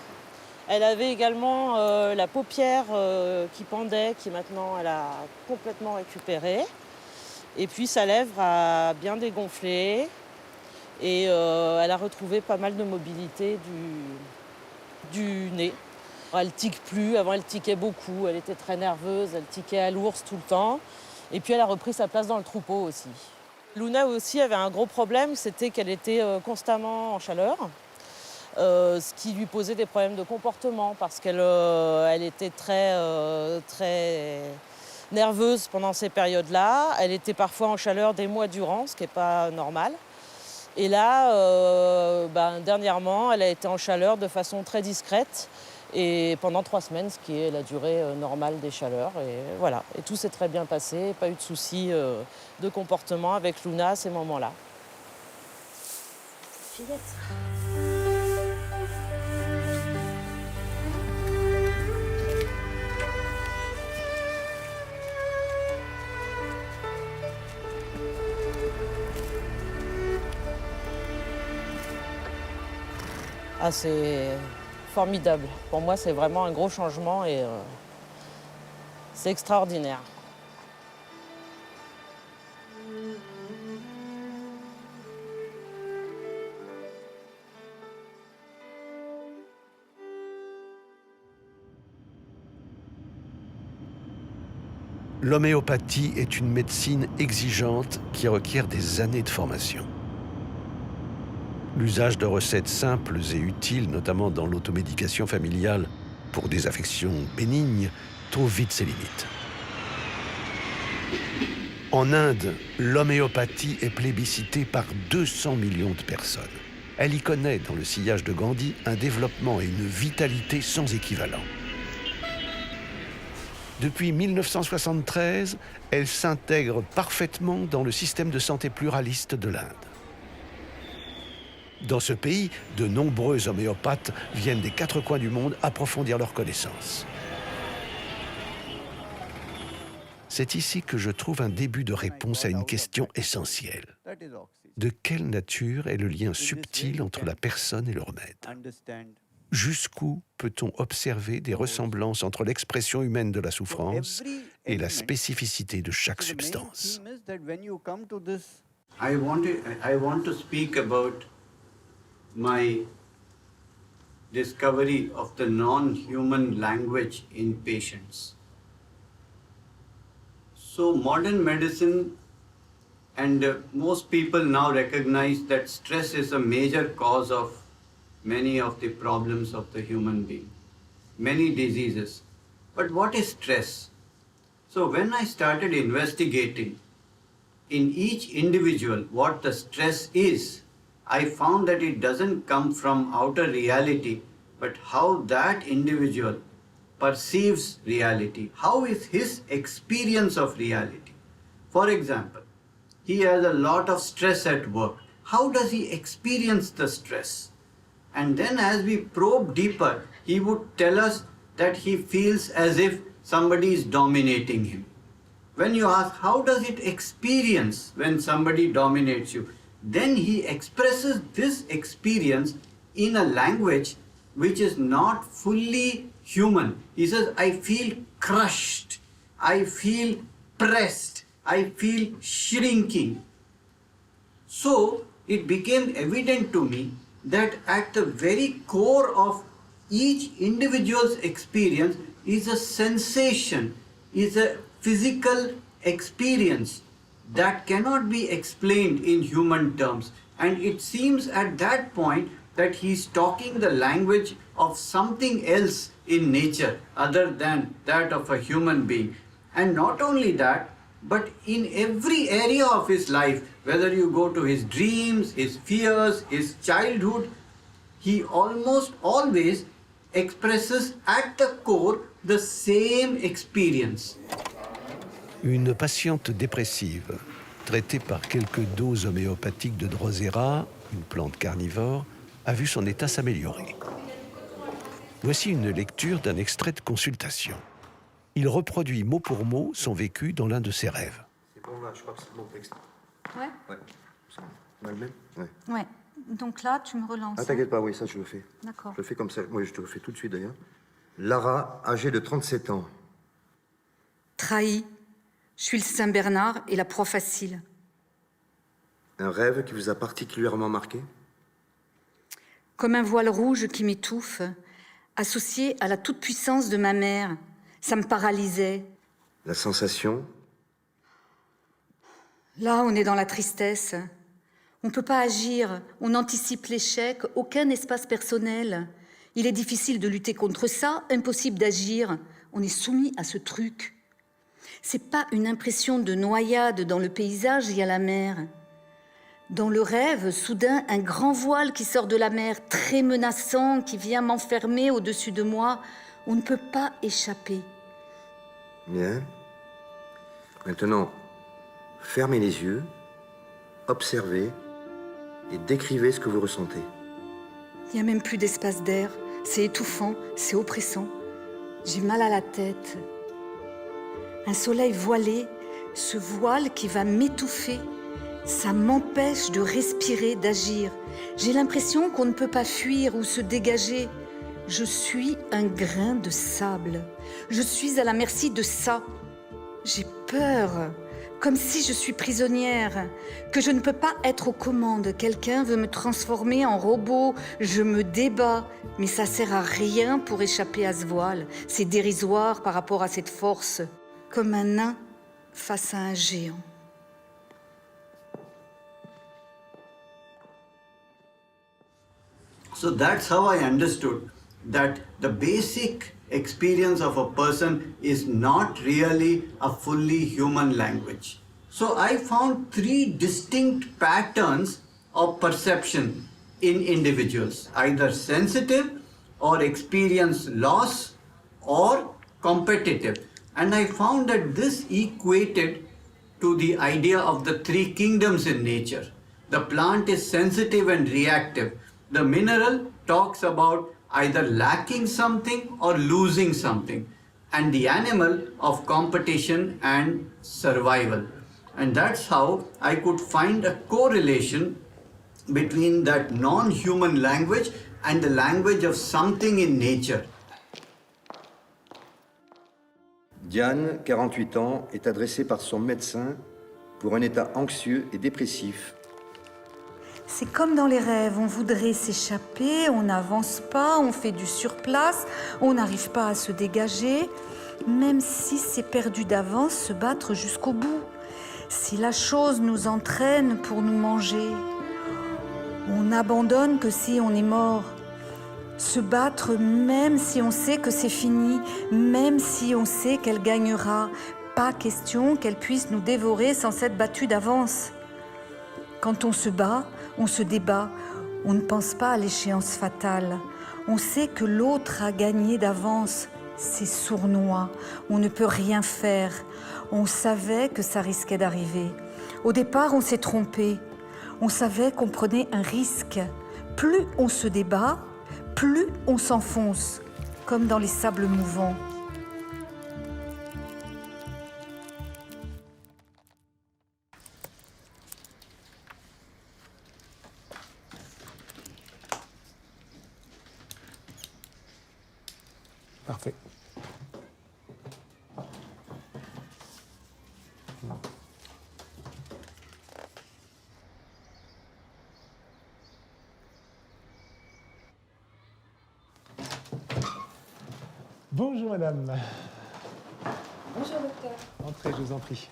Elle avait également la paupière qui pendait, qui maintenant elle a complètement récupéré. Et puis sa lèvre a bien dégonflé et elle a retrouvé pas mal de mobilité du nez. Elle tique plus, avant elle tiquait beaucoup, elle était très nerveuse, elle tiquait à l'ours tout le temps. Et puis elle a repris sa place dans le troupeau aussi. Luna aussi avait un gros problème, c'était qu'elle était constamment en chaleur, ce qui lui posait des problèmes de comportement parce qu'elle était très nerveuse pendant ces périodes-là. Elle était parfois en chaleur des mois durant, ce qui n'est pas normal. Et là, dernièrement, elle a été en chaleur de façon très discrète et pendant 3 semaines, ce qui est la durée normale des chaleurs. Et voilà. Et tout s'est très bien passé, pas eu de soucis de comportement avec Luna à ces moments-là. Juliette. Ah, c'est formidable. Pour moi, c'est vraiment un gros changement et c'est extraordinaire. L'homéopathie est une médecine exigeante qui requiert des années de formation. L'usage de recettes simples et utiles, notamment dans l'automédication familiale pour des affections bénignes, trouve vite ses limites. En Inde, l'homéopathie est plébiscitée par 200 millions de personnes. Elle y connaît, dans le sillage de Gandhi, un développement et une vitalité sans équivalent. Depuis 1973, elle s'intègre parfaitement dans le système de santé pluraliste de l'Inde. Dans ce pays, de nombreux homéopathes viennent des 4 coins du monde approfondir leurs connaissances. C'est ici que je trouve un début de réponse à une question essentielle. De quelle nature est le lien subtil entre la personne et le remède? Jusqu'où peut-on observer des ressemblances entre l'expression humaine de la souffrance et la spécificité de chaque substance? I want to speak about my discovery of the non-human language in patients. So modern medicine and most people now recognize that stress is a major cause of many of the problems of the human being, many diseases. But what is stress? So when I started investigating in each individual what the stress is, I found that it doesn't come from outer reality, but how that individual perceives reality. How is his experience of reality? For example, he has a lot of stress at work. How does he experience the stress? And then as we probe deeper, he would tell us that he feels as if somebody is dominating him. When you ask, how does it experience when somebody dominates you? Then he expresses this experience in a language which is not fully human. He says, I feel crushed, I feel pressed, I feel shrinking. So it became evident to me that at the very core of each individual's experience is a sensation, is a physical experience that cannot be explained in human terms. And it seems at that point that he's talking the language of something else in nature other than that of a human being. And not only that, but in every area of his life, whether you go to his dreams, his fears, his childhood, he almost always expresses at the core the same experience. Une patiente dépressive, traitée par quelques doses homéopathiques de Drosera, une plante carnivore, a vu son état s'améliorer. Voici une lecture d'un extrait de consultation. Il reproduit mot pour mot son vécu dans l'un de ses rêves. C'est bon là, je crois que c'est bon texte. Ouais. Ouais. On a le même? Ouais. Ouais. Donc là, tu me relances. Ah, t'inquiète pas, oui, ça je le fais. D'accord. Je le fais comme ça. Moi, je te le fais tout de suite d'ailleurs. Lara, âgée de 37 ans. Trahi. Je suis le Saint-Bernard et la proie facile. Un rêve qui vous a particulièrement marqué? Comme un voile rouge qui m'étouffe, associé à la toute-puissance de ma mère. Ça me paralysait. La sensation? Là, on est dans la tristesse. On ne peut pas agir, on anticipe l'échec, aucun espace personnel. Il est difficile de lutter contre ça, impossible d'agir. On est soumis à ce truc. C'est pas une impression de noyade dans le paysage, il y a la mer. Dans le rêve, soudain, un grand voile qui sort de la mer, très menaçant, qui vient m'enfermer au-dessus de moi. On ne peut pas échapper. Bien. Maintenant, fermez les yeux, observez et décrivez ce que vous ressentez. Il n'y a même plus d'espace d'air. C'est étouffant, c'est oppressant. J'ai mal à la tête. Un soleil voilé, ce voile qui va m'étouffer, ça m'empêche de respirer, d'agir. J'ai l'impression qu'on ne peut pas fuir ou se dégager. Je suis un grain de sable. Je suis à la merci de ça. J'ai peur, comme si je suis prisonnière, que je ne peux pas être aux commandes. Quelqu'un veut me transformer en robot. Je me débats, mais ça sert à rien pour échapper à ce voile. C'est dérisoire par rapport à cette force. Comme un nain face à un géant. So that's how I understood that the basic experience of a person is not really a fully human language. So I found 3 distinct patterns of perception in individuals, either sensitive or experience loss or competitive. And I found that this equated to the idea of the 3 kingdoms in nature. The plant is sensitive and reactive. The mineral talks about either lacking something or losing something, and the animal of competition and survival. And that's how I could find a correlation between that non-human language and the language of something in nature. Diane, 48 ans, est adressée par son médecin pour un état anxieux et dépressif. C'est comme dans les rêves, on voudrait s'échapper, on n'avance pas, on fait du surplace, on n'arrive pas à se dégager, même si c'est perdu d'avance, se battre jusqu'au bout. Si la chose nous entraîne pour nous manger, on n'abandonne que si on est mort. Se battre même si on sait que c'est fini, même si on sait qu'elle gagnera. Pas question qu'elle puisse nous dévorer sans s'être battue d'avance. Quand on se bat, on se débat, on ne pense pas à l'échéance fatale. On sait que l'autre a gagné d'avance. C'est sournois, on ne peut rien faire. On savait que ça risquait d'arriver. Au départ, on s'est trompé. On savait qu'on prenait un risque. Plus on se débat, plus on s'enfonce, comme dans les sables mouvants. Parfait. Bonjour madame. Bonjour docteur. Entrez, je vous en prie.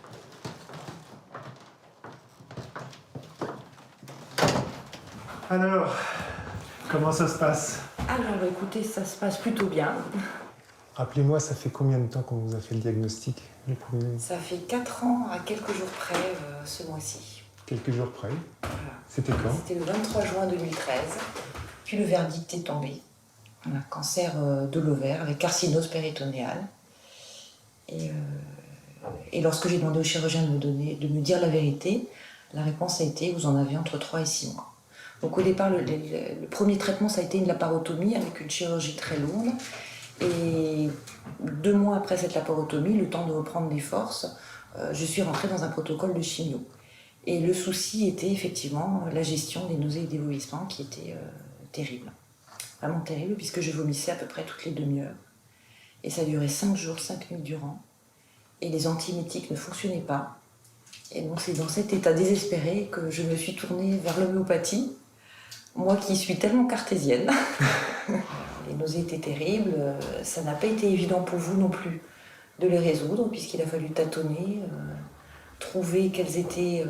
Alors, comment ça se passe? Alors écoutez, ça se passe plutôt bien. Rappelez-moi, ça fait combien de temps qu'on vous a fait le diagnostic, le premier? Ça fait 4 ans à quelques jours près ce mois-ci. Quelques jours près. Voilà. C'était quand? C'était le 23 juin 2013. Puis le verdict est tombé. Un cancer de l'ovaire avec carcinose péritonéale. Et lorsque j'ai demandé au chirurgien de me dire la vérité, la réponse a été: vous en avez entre 3 et 6 mois. Donc au départ, le premier traitement, ça a été une laparotomie avec une chirurgie très lourde. Et 2 mois après cette laparotomie, le temps de reprendre des forces, je suis rentrée dans un protocole de chimio. Et le souci était effectivement la gestion des nausées et des vomissements qui était terrible. Vraiment terrible, puisque je vomissais à peu près toutes les demi-heures. Et ça durait 5 jours, 5 nuits durant. Et les antiémétiques ne fonctionnaient pas. Et donc c'est dans cet état désespéré que je me suis tournée vers l'homéopathie. Moi qui suis tellement cartésienne. Les nausées étaient terribles. Ça n'a pas été évident pour vous non plus de les résoudre, puisqu'il a fallu tâtonner, trouver quels étaient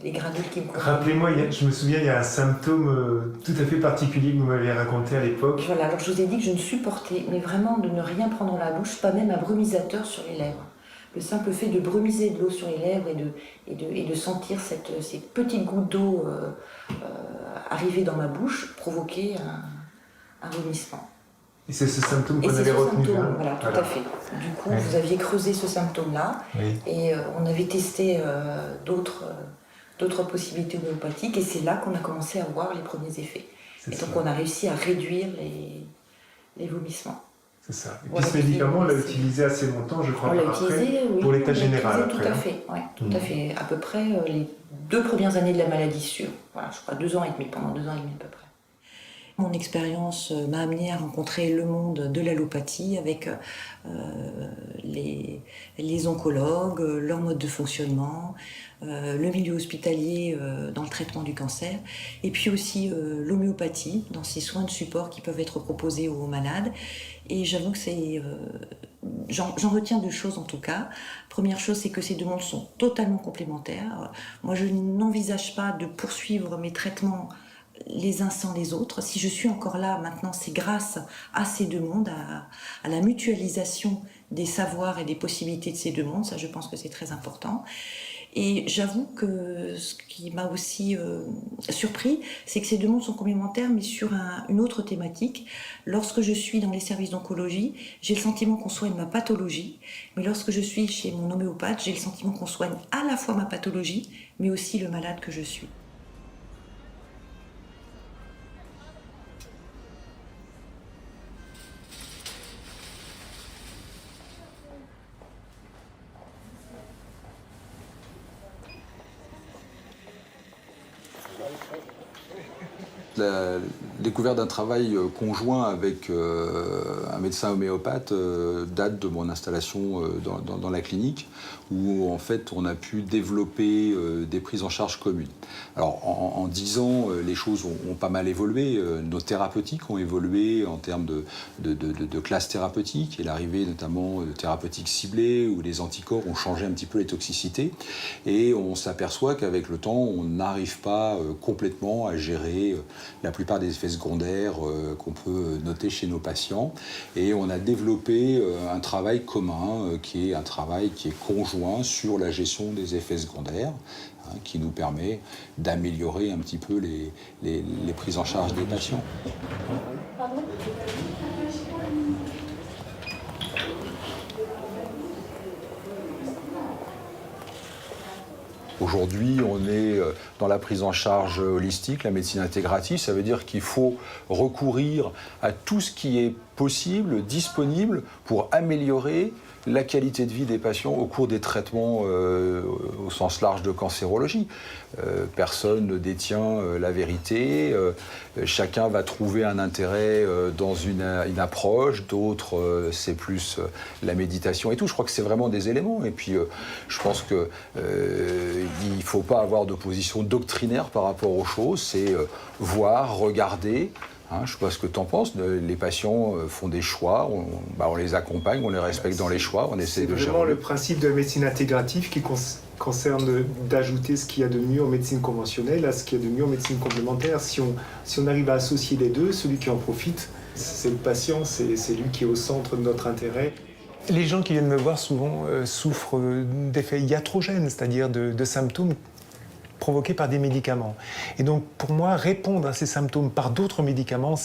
les granules qui me convenaient. Rappelez-moi, je me souviens, il y a un symptôme tout à fait particulier que vous m'aviez raconté à l'époque. Voilà, alors je vous ai dit que je ne supportais, mais vraiment de ne rien prendre dans la bouche, pas même un brumisateur sur les lèvres. Le simple fait de brumiser de l'eau sur les lèvres et de sentir ces petites gouttes d'eau arriver dans ma bouche provoquait un vomissement. Et c'est ce symptôme qu'on avait retenu là. Voilà, tout à fait. Du coup, vous aviez creusé ce symptôme-là, et on avait testé d'autres possibilités homéopathiques, et c'est là qu'on a commencé à voir les premiers effets. Et donc on a réussi à réduire les vomissements. C'est ça. Et puis ce médicament, on l'a utilisé assez longtemps, je crois, on l'a après, utilisé, oui, pour l'état général. Tout à fait, ouais, tout à fait. À peu près les 2 premières années de la maladie sûre. Voilà, je crois 2 ans et demi, pendant 2 ans et demi à peu près. Mon expérience m'a amené à rencontrer le monde de l'allopathie avec les oncologues, leur mode de fonctionnement, le milieu hospitalier dans le traitement du cancer, et puis aussi l'homéopathie dans ces soins de support qui peuvent être proposés aux malades. Et j'avoue que j'en retiens 2 choses en tout cas. Première chose, c'est que ces 2 mondes sont totalement complémentaires. Moi, je n'envisage pas de poursuivre mes traitements les uns sans les autres. Si je suis encore là maintenant, c'est grâce à ces 2 mondes, à la mutualisation des savoirs et des possibilités de ces 2 mondes. Ça, je pense que c'est très important. Et j'avoue que ce qui m'a aussi surpris, c'est que ces 2 mondes sont complémentaires, mais sur une autre thématique. Lorsque je suis dans les services d'oncologie, j'ai le sentiment qu'on soigne ma pathologie, mais lorsque je suis chez mon homéopathe, j'ai le sentiment qu'on soigne à la fois ma pathologie, mais aussi le malade que je suis. La découverte d'un travail conjoint avec un médecin homéopathe date de mon installation dans la clinique, où en fait on a pu développer des prises en charge communes. Alors en 10 ans, les choses ont pas mal évolué, nos thérapeutiques ont évolué en termes de classes thérapeutiques, et l'arrivée notamment de thérapeutiques ciblées, où les anticorps ont changé un petit peu les toxicités, et on s'aperçoit qu'avec le temps, on n'arrive pas complètement à gérer la plupart des effets secondaires qu'on peut noter chez nos patients. Et on a développé un travail commun, qui est un travail qui est conjoint sur la gestion des effets secondaires, qui nous permet d'améliorer un petit peu les prises en charge des patients. Aujourd'hui, on est dans la prise en charge holistique, la médecine intégrative. Ça veut dire qu'il faut recourir à tout ce qui est possible, disponible, pour améliorer la qualité de vie des patients au cours des traitements au sens large de cancérologie. Personne ne détient la vérité, chacun va trouver un intérêt dans une approche, d'autres c'est plus la méditation et tout. Je crois que c'est vraiment des éléments. Et puis je pense qu'il ne faut pas avoir de position doctrinaire par rapport aux choses, c'est voir, regarder. Je ne sais pas ce que tu en penses. Les patients font des choix, on les accompagne, on les respecte dans les choix, on essaie de gérer. C'est vraiment le principe de la médecine intégrative qui concerne d'ajouter ce qu'il y a de mieux en médecine conventionnelle à ce qu'il y a de mieux en médecine complémentaire. Si on arrive à associer les deux, celui qui en profite, c'est le patient, c'est lui qui est au centre de notre intérêt. Les gens qui viennent me voir souvent souffrent d'effets iatrogènes, c'est-à-dire de symptômes provoqués par des médicaments. Et donc, pour moi, répondre à ces symptômes par d'autres médicaments,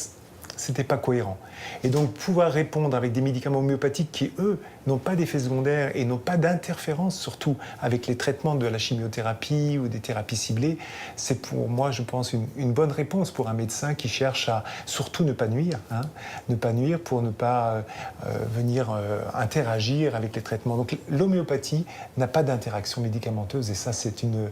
c'était pas cohérent. Et donc, pouvoir répondre avec des médicaments homéopathiques qui, eux, n'ont pas d'effets secondaires et n'ont pas d'interférence, surtout avec les traitements de la chimiothérapie ou des thérapies ciblées, c'est pour moi, je pense, une bonne réponse pour un médecin qui cherche à surtout ne pas nuire, ne pas nuire pour ne pas venir interagir avec les traitements. Donc, l'homéopathie n'a pas d'interaction médicamenteuse et ça, c'est une